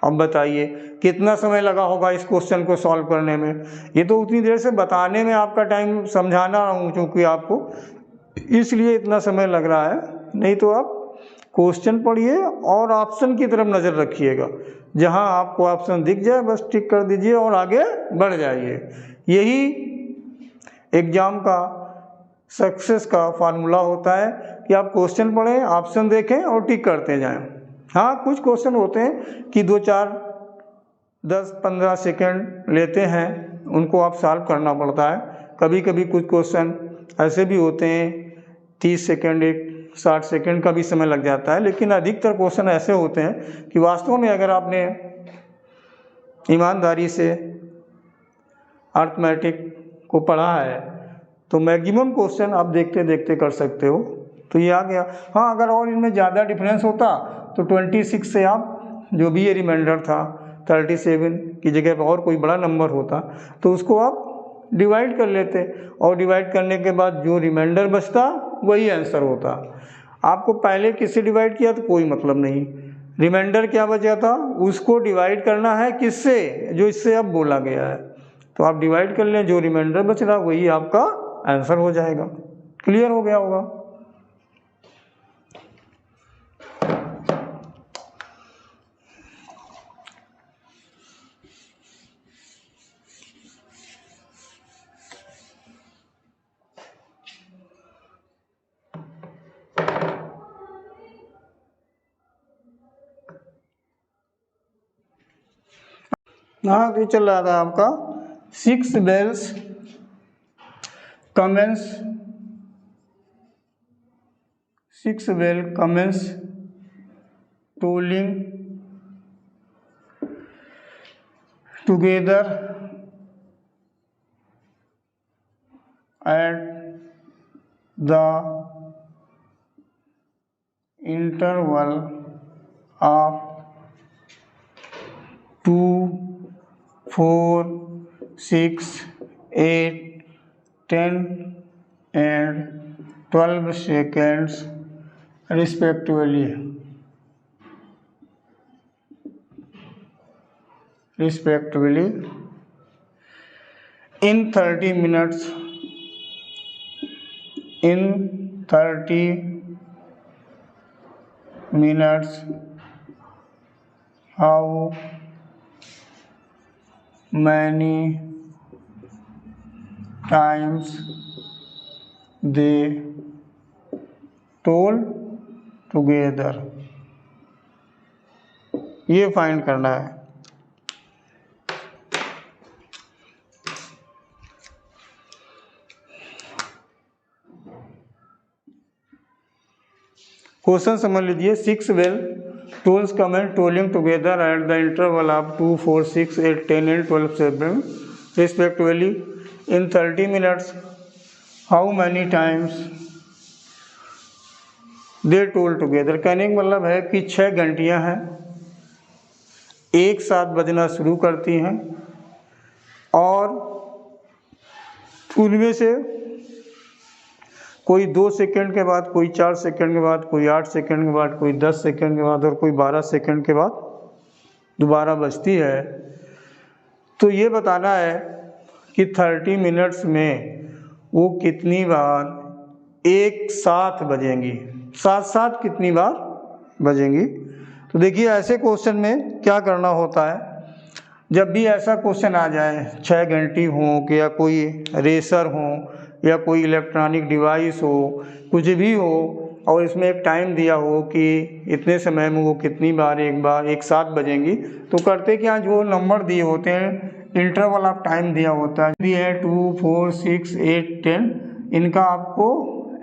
अब बताइए कितना समय लगा होगा इस क्वेश्चन को सॉल्व करने में। ये तो उतनी देर से बताने में आपका टाइम, समझाना हूँ चूँकि आपको, इसलिए इतना समय लग रहा है। नहीं तो आप क्वेश्चन पढ़िए और ऑप्शन की तरफ नज़र रखिएगा। जहाँ आपको ऑप्शन दिख जाए बस टिक कर दीजिए और आगे बढ़ जाइए। यही एग्ज़ाम का सक्सेस का फार्मूला होता है कि आप क्वेश्चन पढ़ें, ऑप्शन देखें और टिक करते जाएं। हाँ, कुछ क्वेश्चन होते हैं कि 2, 4, 10, 15 सेकंड लेते हैं, उनको आप सॉल्व करना पड़ता है। कभी कभी कुछ क्वेश्चन ऐसे भी होते हैं 30 सेकंड, 60 सेकंड का भी समय लग जाता है। लेकिन अधिकतर क्वेश्चन ऐसे होते हैं कि वास्तव में अगर आपने ईमानदारी से अर्थमेटिक को पढ़ा है तो मैक्सिमम क्वेश्चन आप देखते देखते कर सकते हो। तो ये आ गया। हाँ, अगर और इनमें ज़्यादा डिफरेंस होता तो 26 से आप जो भी ये रिमाइंडर था 37 की जगह पर और कोई बड़ा नंबर होता तो उसको आप डिवाइड कर लेते, और डिवाइड करने के बाद जो रिमाइंडर बचता वही आंसर होता। आपको पहले किससे डिवाइड किया तो कोई मतलब नहीं, रिमाइंडर क्या बचा था उसको डिवाइड करना है किससे, जो इससे अब बोला गया है। तो आप डिवाइड कर लें, जो रिमाइंडर बच रहा वही आपका आंसर हो जाएगा। क्लियर हो गया होगा। हाँ तो ये चल रहा था आपका 6 bells commence 6 bell commence tolling together at the interval of 2, 4, 6, 8, 10 and 12 seconds respectively in 30 minutes how many times they toll together, ये फाइंड करना है। क्वेश्चन समझ लीजिए। 6 bell tolls commence tolling together at the interval of 2, 4, 6, 8, 10 and 12 seconds respectively in 30 minutes how many times they toll together। कहने का मतलब है कि 6 घंटियाँ हैं, एक साथ बजना शुरू करती हैं और उनमें से कोई 2 सेकंड के बाद, कोई 4 सेकंड के बाद, कोई 8 सेकंड के बाद, कोई 10 सेकंड के बाद और कोई 12 सेकंड के बाद दोबारा बजती है। तो ये बताना है कि 30 मिनट्स में वो कितनी बार एक साथ बजेंगी, साथ साथ कितनी बार बजेंगी। तो देखिए ऐसे क्वेश्चन में क्या करना होता है, जब भी ऐसा क्वेश्चन आ जाए, 6 घंटी हो कि या कोई रेसर हो या कोई इलेक्ट्रॉनिक डिवाइस हो, कुछ भी हो और इसमें एक टाइम दिया हो कि इतने समय में वो कितनी बार एक साथ बजेंगी, तो करते क्या, जो नंबर दिए होते हैं इंटरवल ऑफ टाइम दिया होता है 2, 4, 6, 8, 10, इनका आपको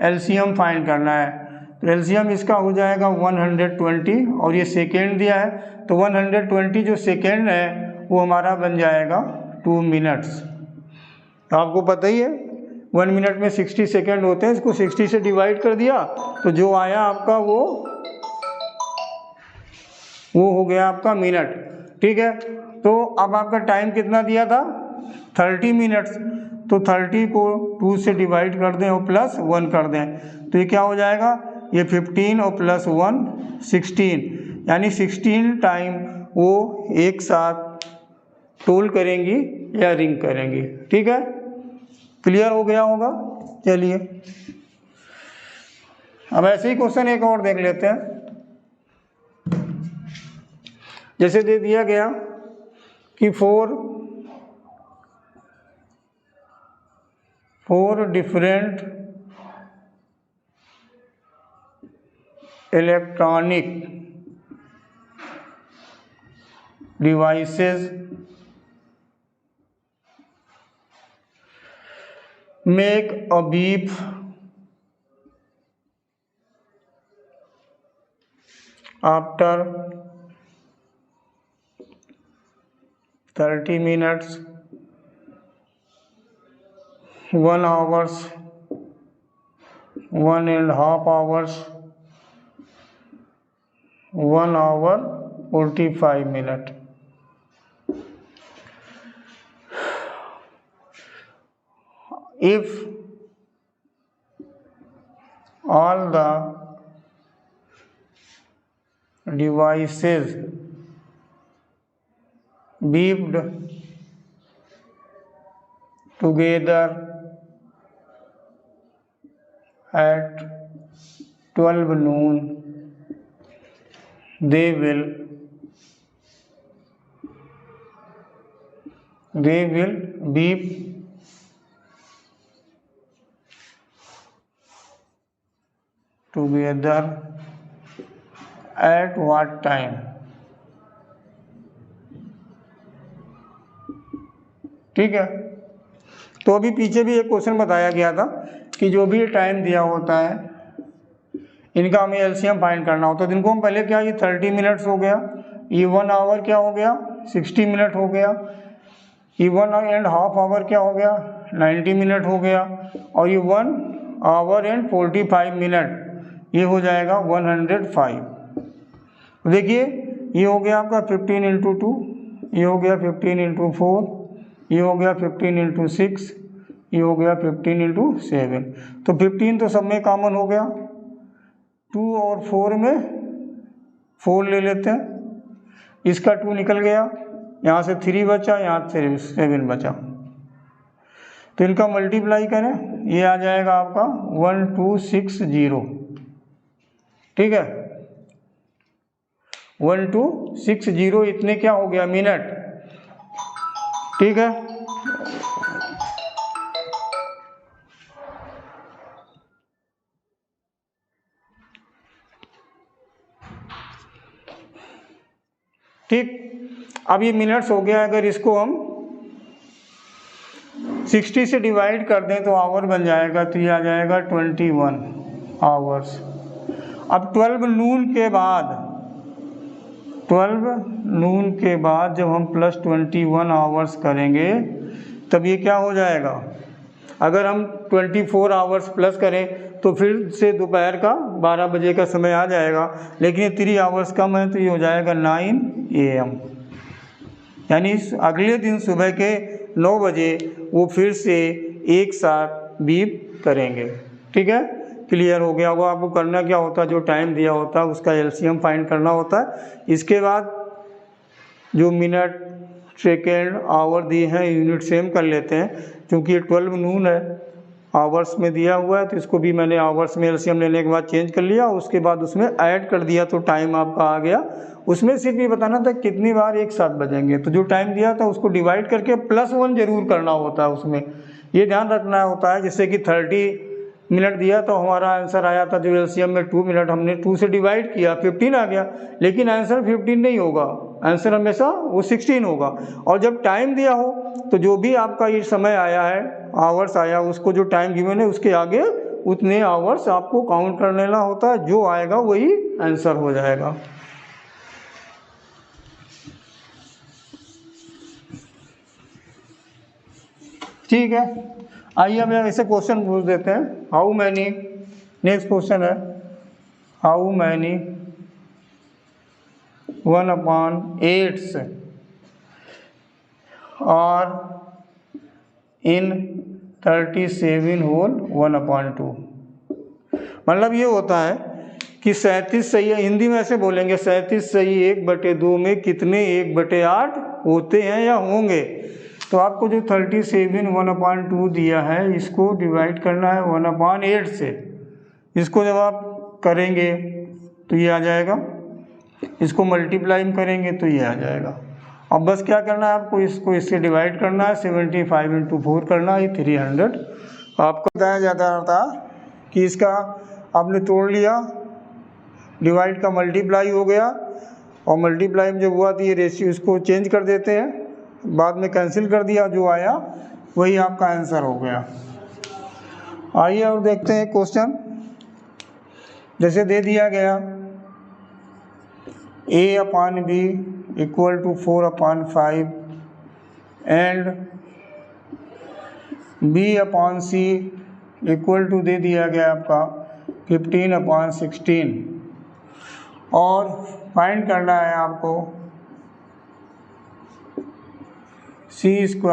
एलसीएम फाइंड करना है। तो एलसीएम इसका हो जाएगा 120 और ये सेकेंड दिया है तो 120 जो सेकेंड है वो हमारा बन जाएगा 2 मिनट्स। आपको पता ही है 1 मिनट में 60 सेकेंड होते हैं, इसको 60 से डिवाइड कर दिया तो जो आया आपका वो हो गया आपका मिनट। ठीक है, तो अब आपका टाइम कितना दिया था 30 मिनट्स, तो 30 को 2 से डिवाइड कर दें और प्लस 1 कर दें तो ये क्या हो जाएगा, ये 15 और प्लस 1 16, यानी 16 टाइम वो एक साथ टोल करेंगी या रिंग करेंगी। ठीक है, क्लियर हो गया होगा। चलिए अब ऐसे ही क्वेश्चन एक और देख लेते हैं। जैसे दे दिया गया कि 4 different electronic devices make a beep after 30 minutes, 1 hours, 1.5 hours, 1 hour 45 minutes। If all the devices beeped together at 12 noon, they will beep together at what time। ठीक है। तो अभी पीछे भी एक क्वेश्चन बताया गया था कि जो भी टाइम दिया होता है इनका हमें एलसीएम फाइंड करना होता है। तो इनको हम पहले क्या, ये 30 मिनट्स हो गया, ये 1 आवर क्या हो गया 60 मिनट हो गया, ये 1.5 आवर क्या हो गया 90 मिनट हो गया, और ये 1 आवर एंड 45 मिनट ये हो जाएगा 105। देखिए ये हो गया आपका 15 × 2, ये हो गया 15 × 4, ये हो गया 15 × 6, ये हो गया 15 × 7। तो 15 तो सब में कॉमन हो गया, 2 और 4 में 4 ले लेते हैं, इसका 2 निकल गया, यहाँ से 3 बचा, यहाँ से 7 बचा। तो इनका मल्टीप्लाई करें, ये आ जाएगा आपका 1260। ठीक है, 1260 इतने क्या हो गया मिनट। ठीक है, ठीक। अब ये मिनट्स हो गया, अगर इसको हम 60 से डिवाइड कर दें तो आवर बन जाएगा, तो ये आ जाएगा 21 आवर्स। अब 12 नून के बाद जब हम प्लस 21 आवर्स करेंगे तब ये क्या हो जाएगा, अगर हम 24 आवर्स प्लस करें तो फिर से दोपहर का 12 बजे का समय आ जाएगा, लेकिन ये 3 आवर्स कम है तो ये हो जाएगा 9 AM, यानी अगले दिन सुबह के 9 बजे वो फिर से एक साथ बीप करेंगे। ठीक है, क्लियर हो गया। वो आपको करना क्या होता है, जो टाइम दिया होता है उसका एलसीएम फाइंड करना होता है। इसके बाद जो मिनट सेकेंड आवर दिए हैं यूनिट सेम कर लेते हैं, क्योंकि ये 12 नून है आवर्स में दिया हुआ है, तो इसको भी मैंने आवर्स में एलसीएम लेने के बाद चेंज कर लिया, उसके बाद उसमें ऐड कर दिया तो टाइम आपका आ गया। उसमें सिर्फ ये बताना था कितनी बार एक साथ बजेंगे, तो जो टाइम दिया था उसको डिवाइड करके +1 जरूर करना होता है, उसमें ये ध्यान रखना होता है। जैसे कि 30 मिनट दिया तो हमारा आंसर आया था जो एलसीएम में 2 मिनट, हमने 2 से डिवाइड किया 15 आ गया, लेकिन आंसर 15 नहीं होगा, आंसर हमेशा वो 16 होगा। और जब टाइम दिया हो तो जो भी आपका ये समय आया है आवर्स आया, उसको जो टाइम गिवन है उसके आगे उतने आवर्स आपको काउंट कर लेना होता है, जो आएगा वही आंसर हो जाएगा। ठीक है, आइए अब ऐसे क्वेश्चन पूछ देते हैं। हाउ मैनी, नेक्स्ट क्वेश्चन है हाउ मैनी 1/8 और इन 37 होल 1/2। मतलब ये होता है कि 37 सही, हिंदी में ऐसे बोलेंगे 37 सही 1/2 में कितने 1/8 होते हैं या होंगे। तो आपको जो 37 1/2 दिया है इसको डिवाइड करना है 1/8 से। इसको जब आप करेंगे तो ये आ जाएगा, इसको मल्टीप्लाई करेंगे तो ये आ जाएगा। अब बस क्या करना है आपको, इसको इससे डिवाइड करना है, 75 × 4 करना है, 300। आपको बताया जाता था कि इसका आपने तोड़ लिया, डिवाइड का मल्टीप्लाई हो गया, और मल्टीप्लाई में जब हुआ तो ये रेशियो इसको चेंज कर देते हैं, बाद में कैंसिल कर दिया, जो आया वही आपका आंसर हो गया। आइए और देखते हैं क्वेश्चन। जैसे दे दिया गया A/B = 4/5 एंड B/C = दे दिया गया आपका 15/16, और फाइंड करना है आपको C² -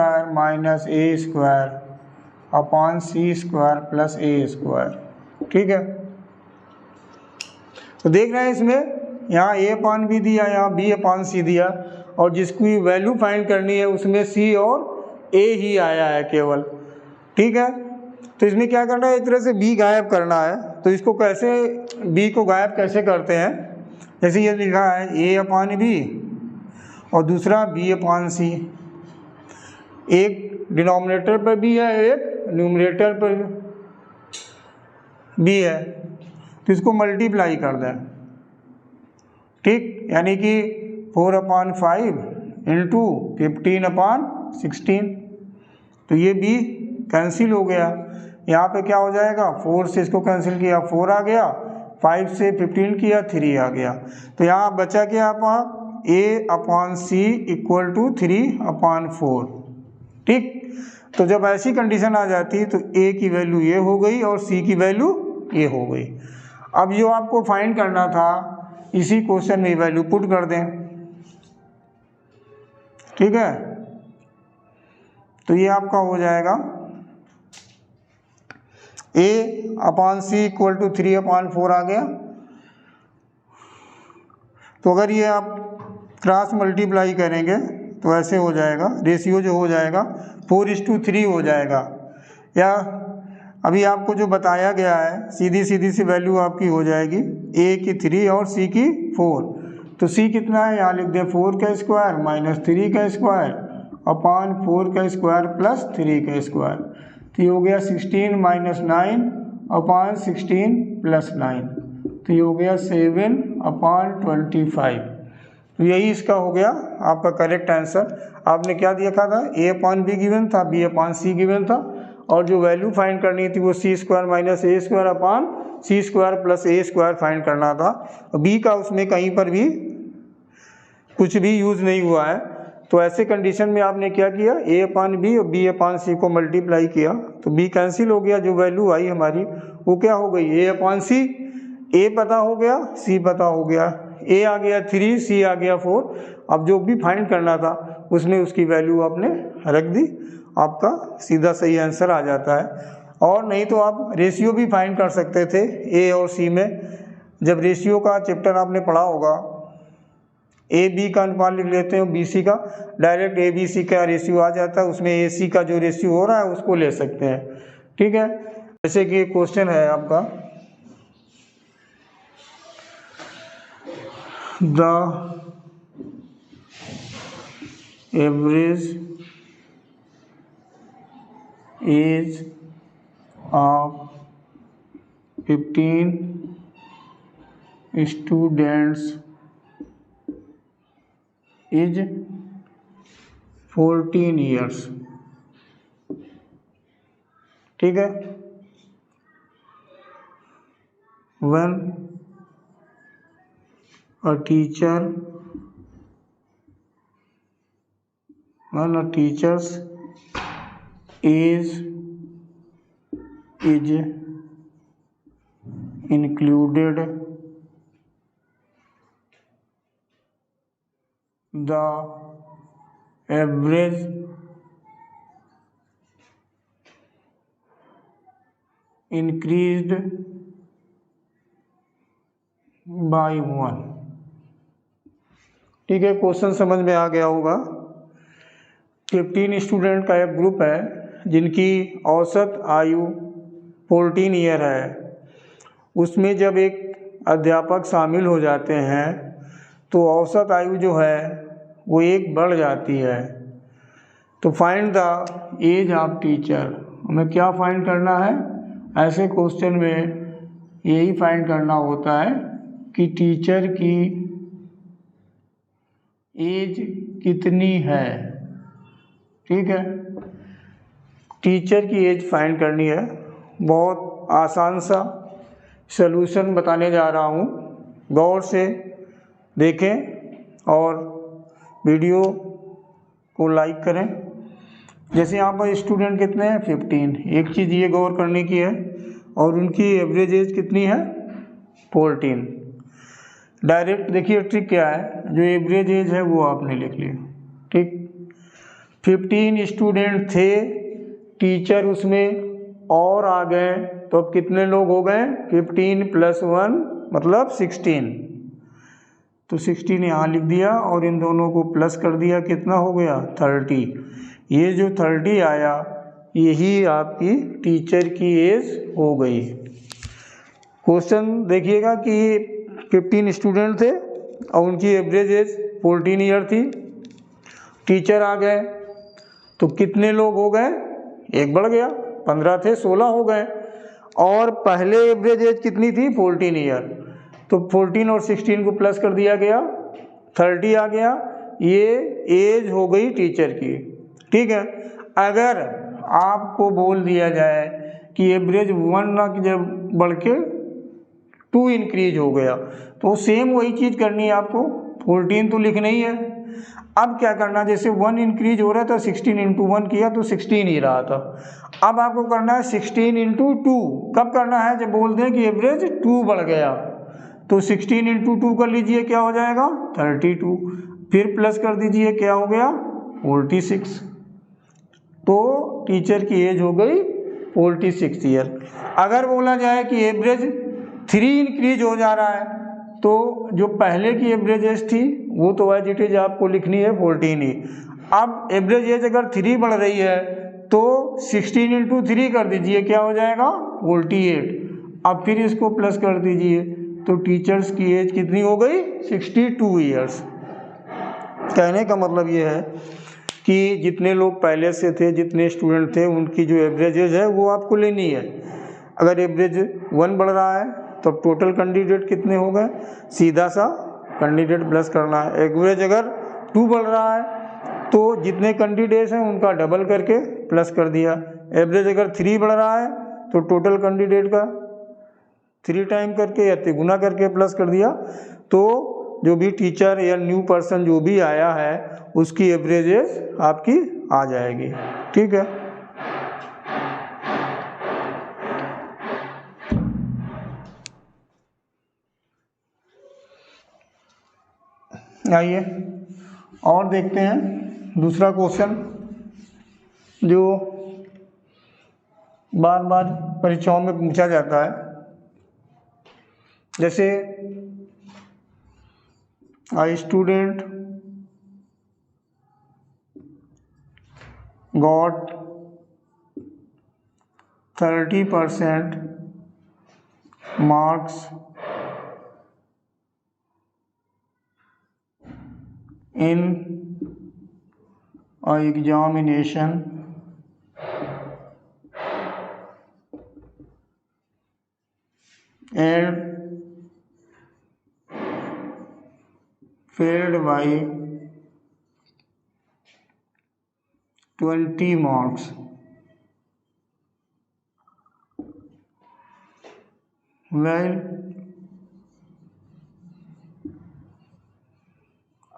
A² (C² + A²). ठीक है, तो देख रहे हैं इसमें यहाँ A/B दिया, यहाँ B/C दिया, और जिसकी वैल्यू फाइंड करनी है उसमें C और A ही आया है केवल। ठीक है, तो इसमें क्या करना है, एक तरह से B गायब करना है। तो इसको कैसे, B को गायब कैसे करते हैं, जैसे ये लिखा है A/B और दूसरा B/C, एक डिनोमिनेटर पर भी है, एक न्यूमरेटर पर भी है, तो इसको मल्टीप्लाई कर दें। ठीक, यानी कि 4/5 × 15/16, तो ये बी कैंसिल हो गया। यहाँ पे क्या हो जाएगा, 4 से इसको कैंसिल किया 4 आ गया, 5 से 15 किया 3 आ गया। तो यहाँ बचा क्या आपका A/C इक्वल टू 3/4। ठीक, तो जब ऐसी कंडीशन आ जाती तो A की वैल्यू ये हो गई और C की वैल्यू ये हो गई। अब जो आपको फाइंड करना था इसी क्वेश्चन में वैल्यू पुट कर दें। ठीक है, तो ये आपका हो जाएगा A/C इक्वल टू 3/4 आ गया। तो अगर ये आप क्रॉस मल्टीप्लाई करेंगे तो ऐसे हो जाएगा, रेशियो जो हो जाएगा 4:3 हो जाएगा। या अभी आपको जो बताया गया है सीधी सीधी सी वैल्यू आपकी हो जाएगी A की 3 और C की 4। तो C कितना है, यहाँ लिख दें 4 का स्क्वायर माइनस 3 का स्क्वायर अपॉन 4 का स्क्वायर प्लस 3 का स्क्वायर। तो ये हो गया 16 माइनस 9 अपॉन 16 प्लस 9। तो ये हो गया 7/25। तो यही इसका हो गया आपका करेक्ट आंसर। आपने क्या देखा था, A/B गिवन था, B/C गिवन था, और जो वैल्यू फाइंड करनी थी वो C² minus A² upon C² plus A² find करना था। B का उसमें कहीं पर भी कुछ भी यूज़ नहीं हुआ है। तो ऐसे कंडीशन में आपने क्या किया, A/B और B/C को मल्टीप्लाई किया तो B कैंसिल हो गया। जो वैल्यू आई हमारी वो क्या हो गई, A/C। A पता हो गया, C पता हो गया। A आ गया 3, C आ गया 4। अब जो भी फाइंड करना था उसमें उसकी वैल्यू आपने रख दी, आपका सीधा सही आंसर आ जाता है। और नहीं तो आप रेशियो भी फाइंड कर सकते थे A और C में। जब रेशियो का चैप्टर आपने पढ़ा होगा, AB का अनुपात लिख लेते हैं, BC का डायरेक्ट ABC का रेशियो आ जाता है, उसमें AC का जो रेशियो हो रहा है उसको ले सकते हैं। ठीक है, जैसे कि क्वेश्चन है आपका, the average age of 15 students is 14 years. ठीक है, when a teacher's age is included, the average increased by 1। ठीक है, क्वेश्चन समझ में आ गया होगा। 15 स्टूडेंट का एक ग्रुप है जिनकी औसत आयु 14 ईयर है। उसमें जब एक अध्यापक शामिल हो जाते हैं तो औसत आयु जो है वो 1 बढ़ जाती है। तो find the age of teacher, हमें क्या फाइंड करना है, ऐसे क्वेश्चन में यही फाइंड करना होता है कि टीचर की एज कितनी है। ठीक है, टीचर की एज फाइंड करनी है। बहुत आसान सा सलूशन बताने जा रहा हूँ, गौर से देखें और वीडियो को लाइक करें। जैसे यहाँ पर स्टूडेंट कितने हैं, 15। एक चीज़ ये गौर करने की है, और उनकी एवरेज एज कितनी है, 14। डायरेक्ट देखिए ट्रिक क्या है, जो एवरेज एज है वो आपने लिख लिया। ठीक, 15 स्टूडेंट थे, टीचर उसमें और आ गए, तो अब कितने लोग हो गए, 15 + 1 मतलब 16। तो 16 यहाँ लिख दिया और इन दोनों को प्लस कर दिया, कितना हो गया 30। ये जो 30 आया यही आपकी टीचर की एज हो गई। क्वेश्चन देखिएगा कि 15 स्टूडेंट थे और उनकी एवरेज एज 14 ईयर थी। टीचर आ गए तो कितने लोग हो गए, 1 बढ़ गया, 15 थे 16 हो गए। और पहले एवरेज एज कितनी थी, 14 ईयर। तो 14 और 16 को प्लस कर दिया गया, 30 आ गया। ये एज हो गई टीचर की। ठीक है, आपको बोल दिया जाए कि एवरेज 1 ना कि जब बढ़ के 2 इंक्रीज हो गया, तो सेम वही चीज़ करनी है आपको, 14 तो लिखना ही है। अब क्या करना, जैसे 1 इंक्रीज हो रहा था, 16 इंटू 1 किया तो 16 ही रहा था। अब आपको करना है 16 इंटू 2। कब करना है, जब बोल दें कि एवरेज 2 बढ़ गया, तो 16 इंटू 2 कर लीजिए, क्या हो जाएगा 32। फिर प्लस कर दीजिए, क्या हो गया 46। तो टीचर की एज हो गई 46 ईयर। अगर बोला जाए कि एवरेज 3 इंक्रीज हो जा रहा है, तो जो पहले की एवरेज एज थी वो तो एज इट इज आपको लिखनी है 14 ही। अब एवरेज एज अगर 3 बढ़ रही है तो 16 इंटू 3 कर दीजिए, क्या हो जाएगा 48। अब फिर इसको प्लस कर दीजिए, तो टीचर्स की एज कितनी हो गई 62 ईयर्स। कहने का मतलब ये है कि जितने लोग पहले से थे, जितने स्टूडेंट थे, उनकी जो एवरेज एज है वो आपको लेनी है। अगर एवरेज 1 बढ़ रहा है तो टोटल कैंडिडेट कितने हो गए, सीधा सा कैंडिडेट प्लस करना है। एवरेज अगर 2 बढ़ रहा है तो जितने कैंडिडेट्स हैं उनका डबल करके प्लस कर दिया। एवरेज अगर 3 बढ़ रहा है तो टोटल कैंडिडेट का 3 टाइम करके या तिगुना करके प्लस कर दिया। तो जो भी टीचर या न्यू पर्सन जो भी आया है उसकी एवरेज आपकी आ जाएगी। ठीक है, आइए और देखते हैं दूसरा क्वेश्चन जो बार बार परीक्षाओं में पूछा जाता है। जैसे a student got 30% marks in a examination and failed by 20 marks. While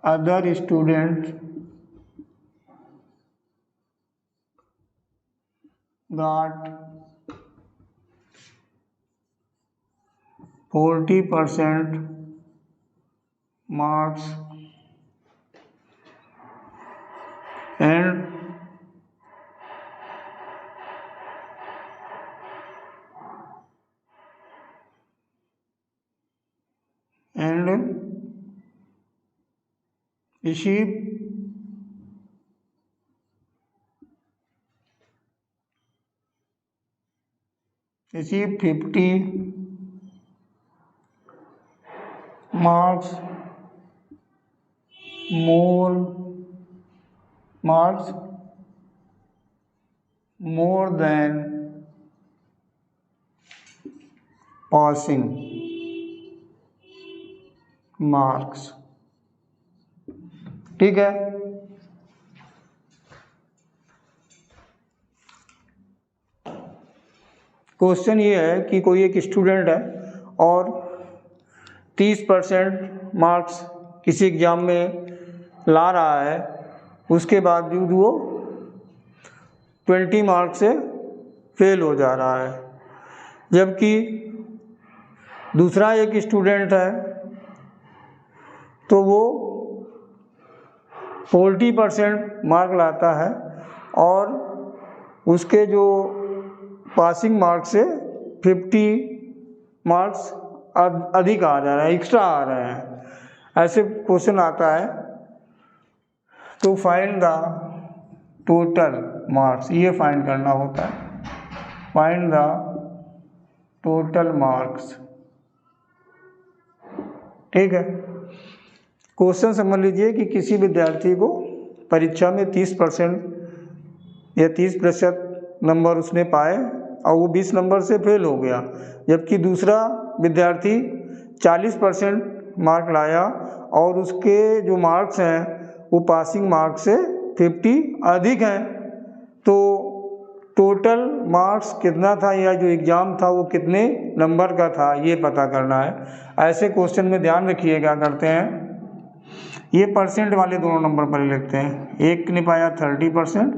other students got 40% marks and receive 50 marks more than passing marks। ठीक है, क्वेश्चन ये है कि कोई एक स्टूडेंट है और 30% मार्क्स किसी एग्ज़ाम में ला रहा है, उसके बावजूद वो 20 मार्क्स से फेल हो जा रहा है। जबकि दूसरा एक स्टूडेंट है तो वो 40% मार्क लाता है और उसके जो पासिंग मार्क्स से 50 मार्क्स अधिक आ जा रहा है, एक्स्ट्रा आ रहे हैं। ऐसे क्वेश्चन आता है तो फाइंड द टोटल मार्क्स, ये फाइंड करना होता है। Find the total marks. ठीक है, क्वेश्चन समझ लीजिए कि किसी विद्यार्थी को परीक्षा में 30% या 30% नंबर उसने पाए और वो 20 नंबर से फेल हो गया, जबकि दूसरा विद्यार्थी 40% मार्क लाया और उसके जो मार्क्स हैं वो पासिंग मार्क्स से 50 अधिक हैं। तो टोटल मार्क्स कितना था या जो एग्ज़ाम था वो कितने नंबर का था ये पता करना है। ऐसे क्वेश्चन में ध्यान रखिए क्या करते हैं, ये परसेंट वाले दोनों नंबर पर लिखते हैं। एक ने पाया 30%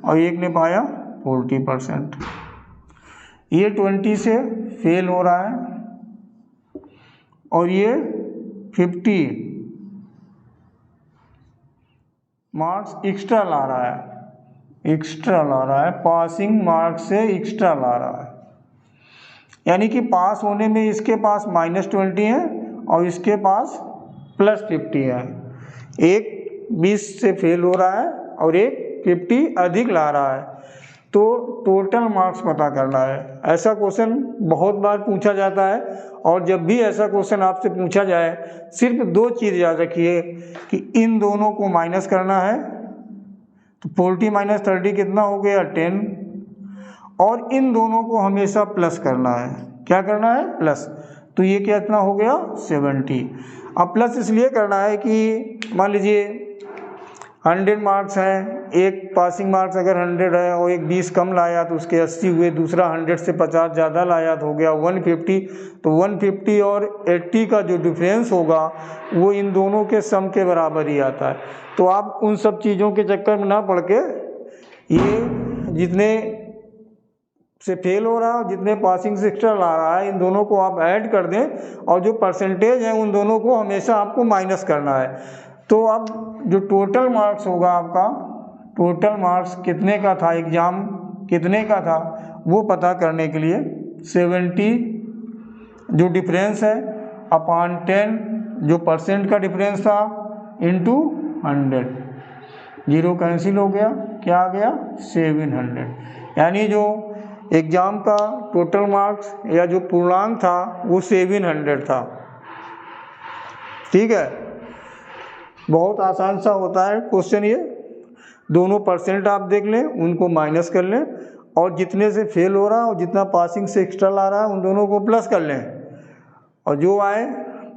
और एक ने पाया 40%। ये 20 से फेल हो रहा है और ये 50 मार्क्स एक्स्ट्रा ला रहा है, पासिंग मार्क्स से एक्स्ट्रा ला रहा है। यानी कि पास होने में इसके पास -20 है और इसके पास +50 है। एक 20 से फेल हो रहा है और एक 50 अधिक ला रहा है। तो टोटल मार्क्स पता करना है। ऐसा क्वेश्चन बहुत बार पूछा जाता है और जब भी ऐसा क्वेश्चन आपसे पूछा जाए सिर्फ 2 चीज़ याद रखिए कि इन दोनों को माइनस करना है, तो 40 - 30 कितना हो गया 10, और इन दोनों को हमेशा प्लस करना है। क्या करना है? प्लस। तो ये कितना हो गया 70। अब प्लस इसलिए करना है कि मान लीजिए 100 मार्क्स हैं, एक पासिंग मार्क्स अगर 100 है और एक 20 कम लाया तो उसके 80 हुए, दूसरा 100 से 50 ज़्यादा लाया तो हो गया 150। तो 150 और 80 का जो डिफरेंस होगा वो इन दोनों के सम के बराबर ही आता है। तो आप उन सब चीज़ों के चक्कर में ना पड़ के ये जितने से फेल हो रहा है और जितने पासिंग से एक्स्ट्रा ला रहा है इन दोनों को आप ऐड कर दें और जो परसेंटेज है उन दोनों को हमेशा आपको माइनस करना है। तो अब जो टोटल मार्क्स होगा आपका, टोटल मार्क्स कितने का था, एग्ज़ाम कितने का था, वो पता करने के लिए 70 जो डिफरेंस है अपॉन 10 जो परसेंट का डिफरेंस था इंटू 100, 0 कैंसिल हो गया, क्या आ गया 700। यानी जो एग्ज़ाम का टोटल मार्क्स या जो पूर्णांक था वो 700 था। ठीक है, बहुत आसान सा होता है क्वेश्चन ये। दोनों परसेंट आप देख लें, उनको माइनस कर लें और जितने से फेल हो रहा है और जितना पासिंग से एक्स्ट्रा ला रहा है उन दोनों को प्लस कर लें और जो आए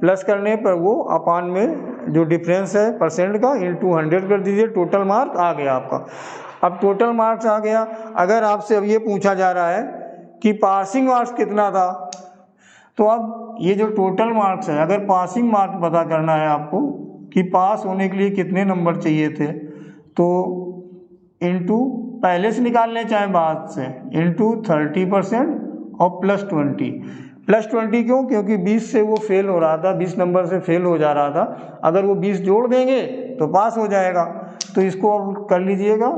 प्लस करने पर वो अपान में जो डिफरेंस है परसेंट का इंटू 100 कर दीजिए। टोटल मार्क आ गया आपका। अब टोटल मार्क्स आ गया। अगर आपसे अब ये पूछा जा रहा है कि पासिंग मार्क्स कितना था, तो अब ये जो टोटल मार्क्स है, अगर पासिंग मार्क पता करना है आपको कि पास होने के लिए कितने नंबर चाहिए थे, तो इंटू पहले से निकाल लें चाहे बाद से, इंटू 30% और +20 क्यों? क्योंकि 20 से वो फेल हो रहा था, 20 नंबर से फेल हो जा रहा था। अगर वो 20 जोड़ देंगे तो पास हो जाएगा। तो इसको अब कर लीजिएगा,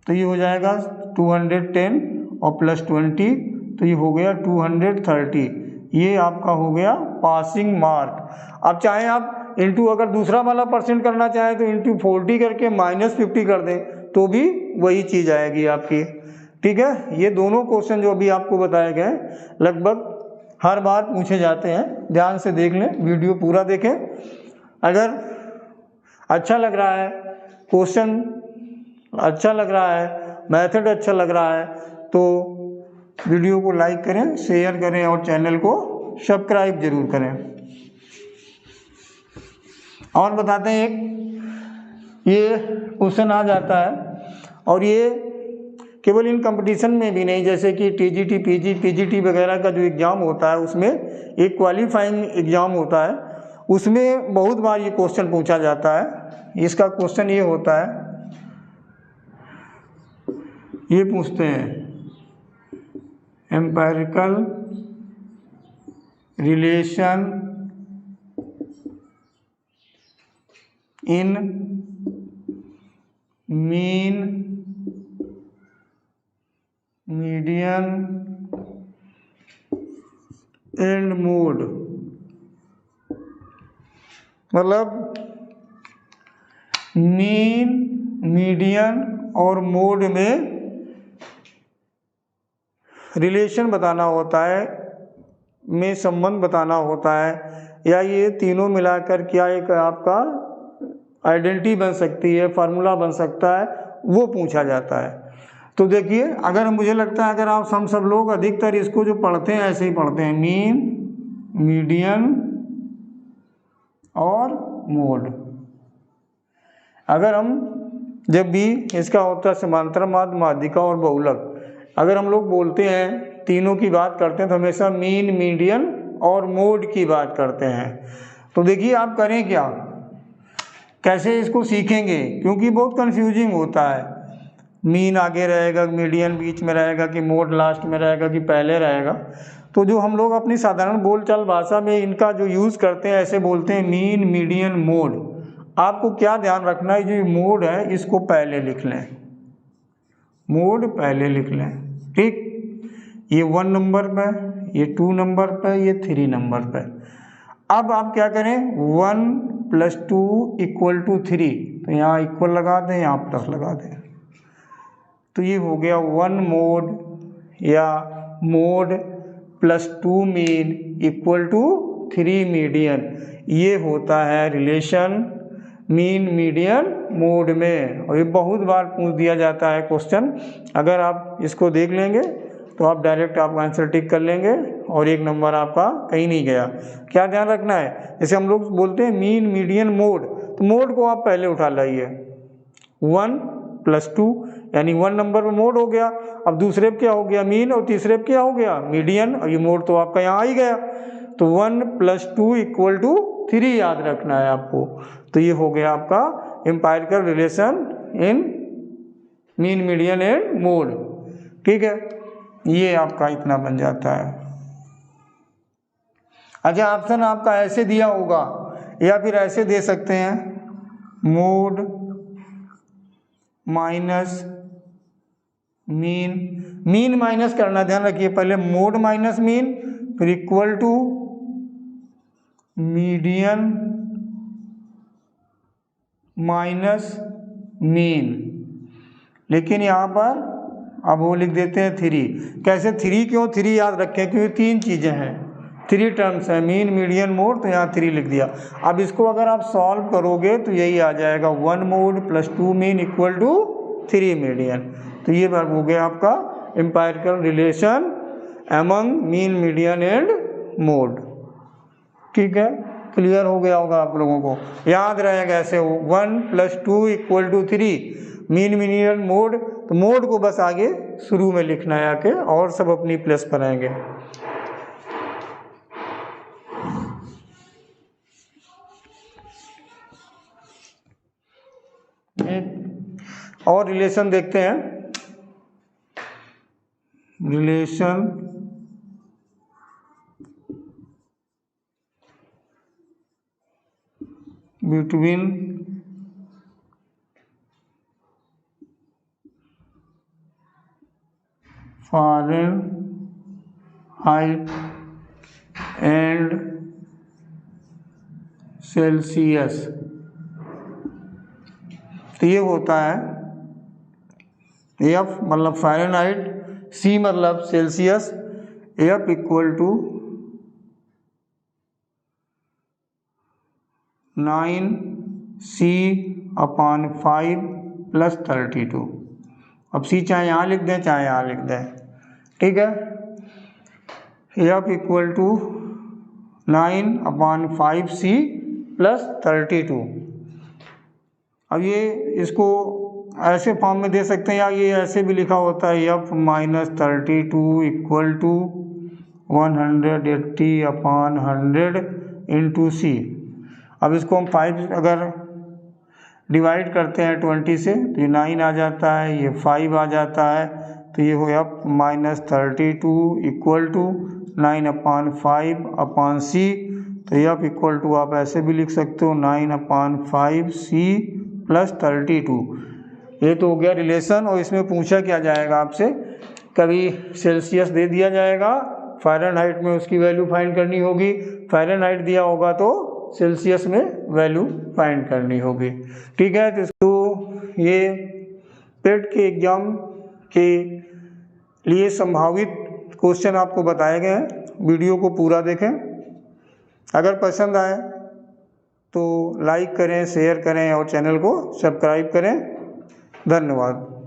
तो ये हो जाएगा 210 और +20, तो ये हो गया 230। ये आपका हो गया पासिंग मार्क। अब चाहे आप इंटू अगर दूसरा वाला परसेंट करना चाहें तो इंटू 40 करके -50 कर दें तो भी वही चीज़ आएगी आपकी। ठीक है, ये दोनों क्वेश्चन जो अभी आपको बताए गए लगभग हर बार पूछे जाते हैं। ध्यान से देख लें, वीडियो पूरा देखें। अगर अच्छा लग रहा है, क्वेश्चन अच्छा लग रहा है, मेथड अच्छा लग रहा है, तो वीडियो को लाइक करें, शेयर करें और चैनल को सब्सक्राइब जरूर करें। और बताते हैं, एक ये क्वेश्चन आ जाता है और ये केवल इन कंपटीशन में भी नहीं, जैसे कि टीजीटी, पीजीटी वगैरह का जो एग्ज़ाम होता है उसमें एक क्वालिफाइंग एग्ज़ाम होता है, उसमें बहुत बार ये क्वेश्चन पूछा जाता है। इसका क्वेश्चन ये होता है, ये पूछते हैं empirical relation in mean, median and mode. मतलब मीन, मीडियन और मोड में रिलेशन बताना होता है, में संबंध बताना होता है, या ये तीनों मिलाकर क्या एक आपका आइडेंटिटी बन सकती है, फार्मूला बन सकता है, वो पूछा जाता है। तो देखिए, अगर मुझे लगता है अगर आप हम सब लोग अधिकतर इसको जो पढ़ते हैं ऐसे ही पढ़ते हैं, मीन, मीडियन और मोड। अगर हम जब भी इसका होता है समांतर माध्य, माध्यिका और बहुलक। अगर हम लोग बोलते हैं तीनों की बात करते हैं तो हमेशा मीन, मीडियन और मोड की बात करते हैं। तो देखिए आप करें क्या, कैसे इसको सीखेंगे, क्योंकि बहुत कंफ्यूजिंग होता है। मीन आगे रहेगा, मीडियन बीच में रहेगा, कि मोड लास्ट में रहेगा, कि पहले रहेगा। तो जो हम लोग अपनी साधारण बोलचाल भाषा में इनका जो यूज़ करते हैं, ऐसे बोलते हैं मीन, मीडियन, मोड। आपको क्या ध्यान रखना है, जो मोड है इसको पहले लिख लें, मोड पहले लिख लें, ठीक। ये 1 नंबर पे, ये 2 नंबर पे, ये 3 नंबर पे। अब आप क्या करें, 1 + 2 = 3, तो यहाँ इक्वल लगा दें, यहाँ प्लस लगा दें। तो ये हो गया 1 मोड या मोड + 2 मीन = 3 मीडियन। ये होता है रिलेशन मीन, मीडियन, मोड में। और ये बहुत बार पूछ दिया जाता है क्वेश्चन। अगर आप इसको देख लेंगे तो आप डायरेक्ट आपका आंसर टिक कर लेंगे और 1 नंबर आपका कहीं नहीं गया। क्या ध्यान रखना है, जैसे हम लोग बोलते हैं मीन, मीडियन, मोड, तो मोड को आप पहले उठा लाइए। 1 + 2 यानी 1 नंबर में मोड हो गया। अब दूसरे पे क्या हो गया, मीन, और तीसरे पे क्या हो गया, मीडियन, और ये मोड तो आपका यहाँ आ ही गया। तो 1 + 2 = 3 याद रखना है आपको। तो ये हो गया आपका empirical relation in mean, median and mode, ठीक है। ये आपका इतना बन जाता है। अच्छा, ऑप्शन आपका ऐसे दिया होगा या फिर ऐसे दे सकते हैं, mode minus mean, mean minus करना, ध्यान रखिए, पहले मोड माइनस मीन, फिर equal to median minus mean. लेकिन यहाँ पर अब वो लिख देते हैं 3। कैसे 3, क्यों 3 याद रखें, क्योंकि 3 चीज़ें हैं, 3 टर्म्स हैं, मीन, मीडियन, मोड, तो यहाँ 3 लिख दिया। अब इसको अगर आप सॉल्व करोगे तो यही आ जाएगा, 1 मोड + 2 मीन = 3 मीडियन। तो ये बात हो गया आपका empirical relation among mean, median and mode, ठीक है। क्लियर हो गया होगा आप लोगों को, याद रहेगा ऐसे हो, 1 + 2 = 3 मीन, मीडियन, मोड। तो मोड को बस आगे शुरू में लिखना है आके, और सब अपनी प्लस पर आएंगे। और रिलेशन देखते हैं, relation between Fahrenheit and Celsius. तो ये होता है F मतलब फ़ारेनहाइट, C मतलब सेल्सियस, F = 9C/5 + 32। अब C चाहे यहाँ लिख दें चाहे यहाँ लिख दें, ठीक है। F = 9/5C + 32। अब ये इसको ऐसे फॉर्म में दे सकते हैं, या ये ऐसे भी लिखा होता है, F - 32 = 180/100 × C। अब इसको हम 5 अगर डिवाइड करते हैं 20 से, तो ये 9 आ जाता है, ये 5 आ जाता है। तो ये हो गया F - 32 = 9/5/C। तो F = आप ऐसे भी लिख सकते हो, 9/5C + 32। ये तो हो गया रिलेशन। और इसमें पूछा क्या जाएगा आपसे, कभी सेल्सियस दे दिया जाएगा, फ़ारेनहाइट में उसकी वैल्यू फाइंड करनी होगी, फ़ारेनहाइट दिया होगा तो सेल्सियस में वैल्यू फाइंड करनी होगी, ठीक है। तो ये पेट के एग्ज़ाम के लिए संभावित क्वेश्चन आपको बताए गए हैं। वीडियो को पूरा देखें, अगर पसंद आए तो लाइक करें, शेयर करें और चैनल को सब्सक्राइब करें। धन्यवाद।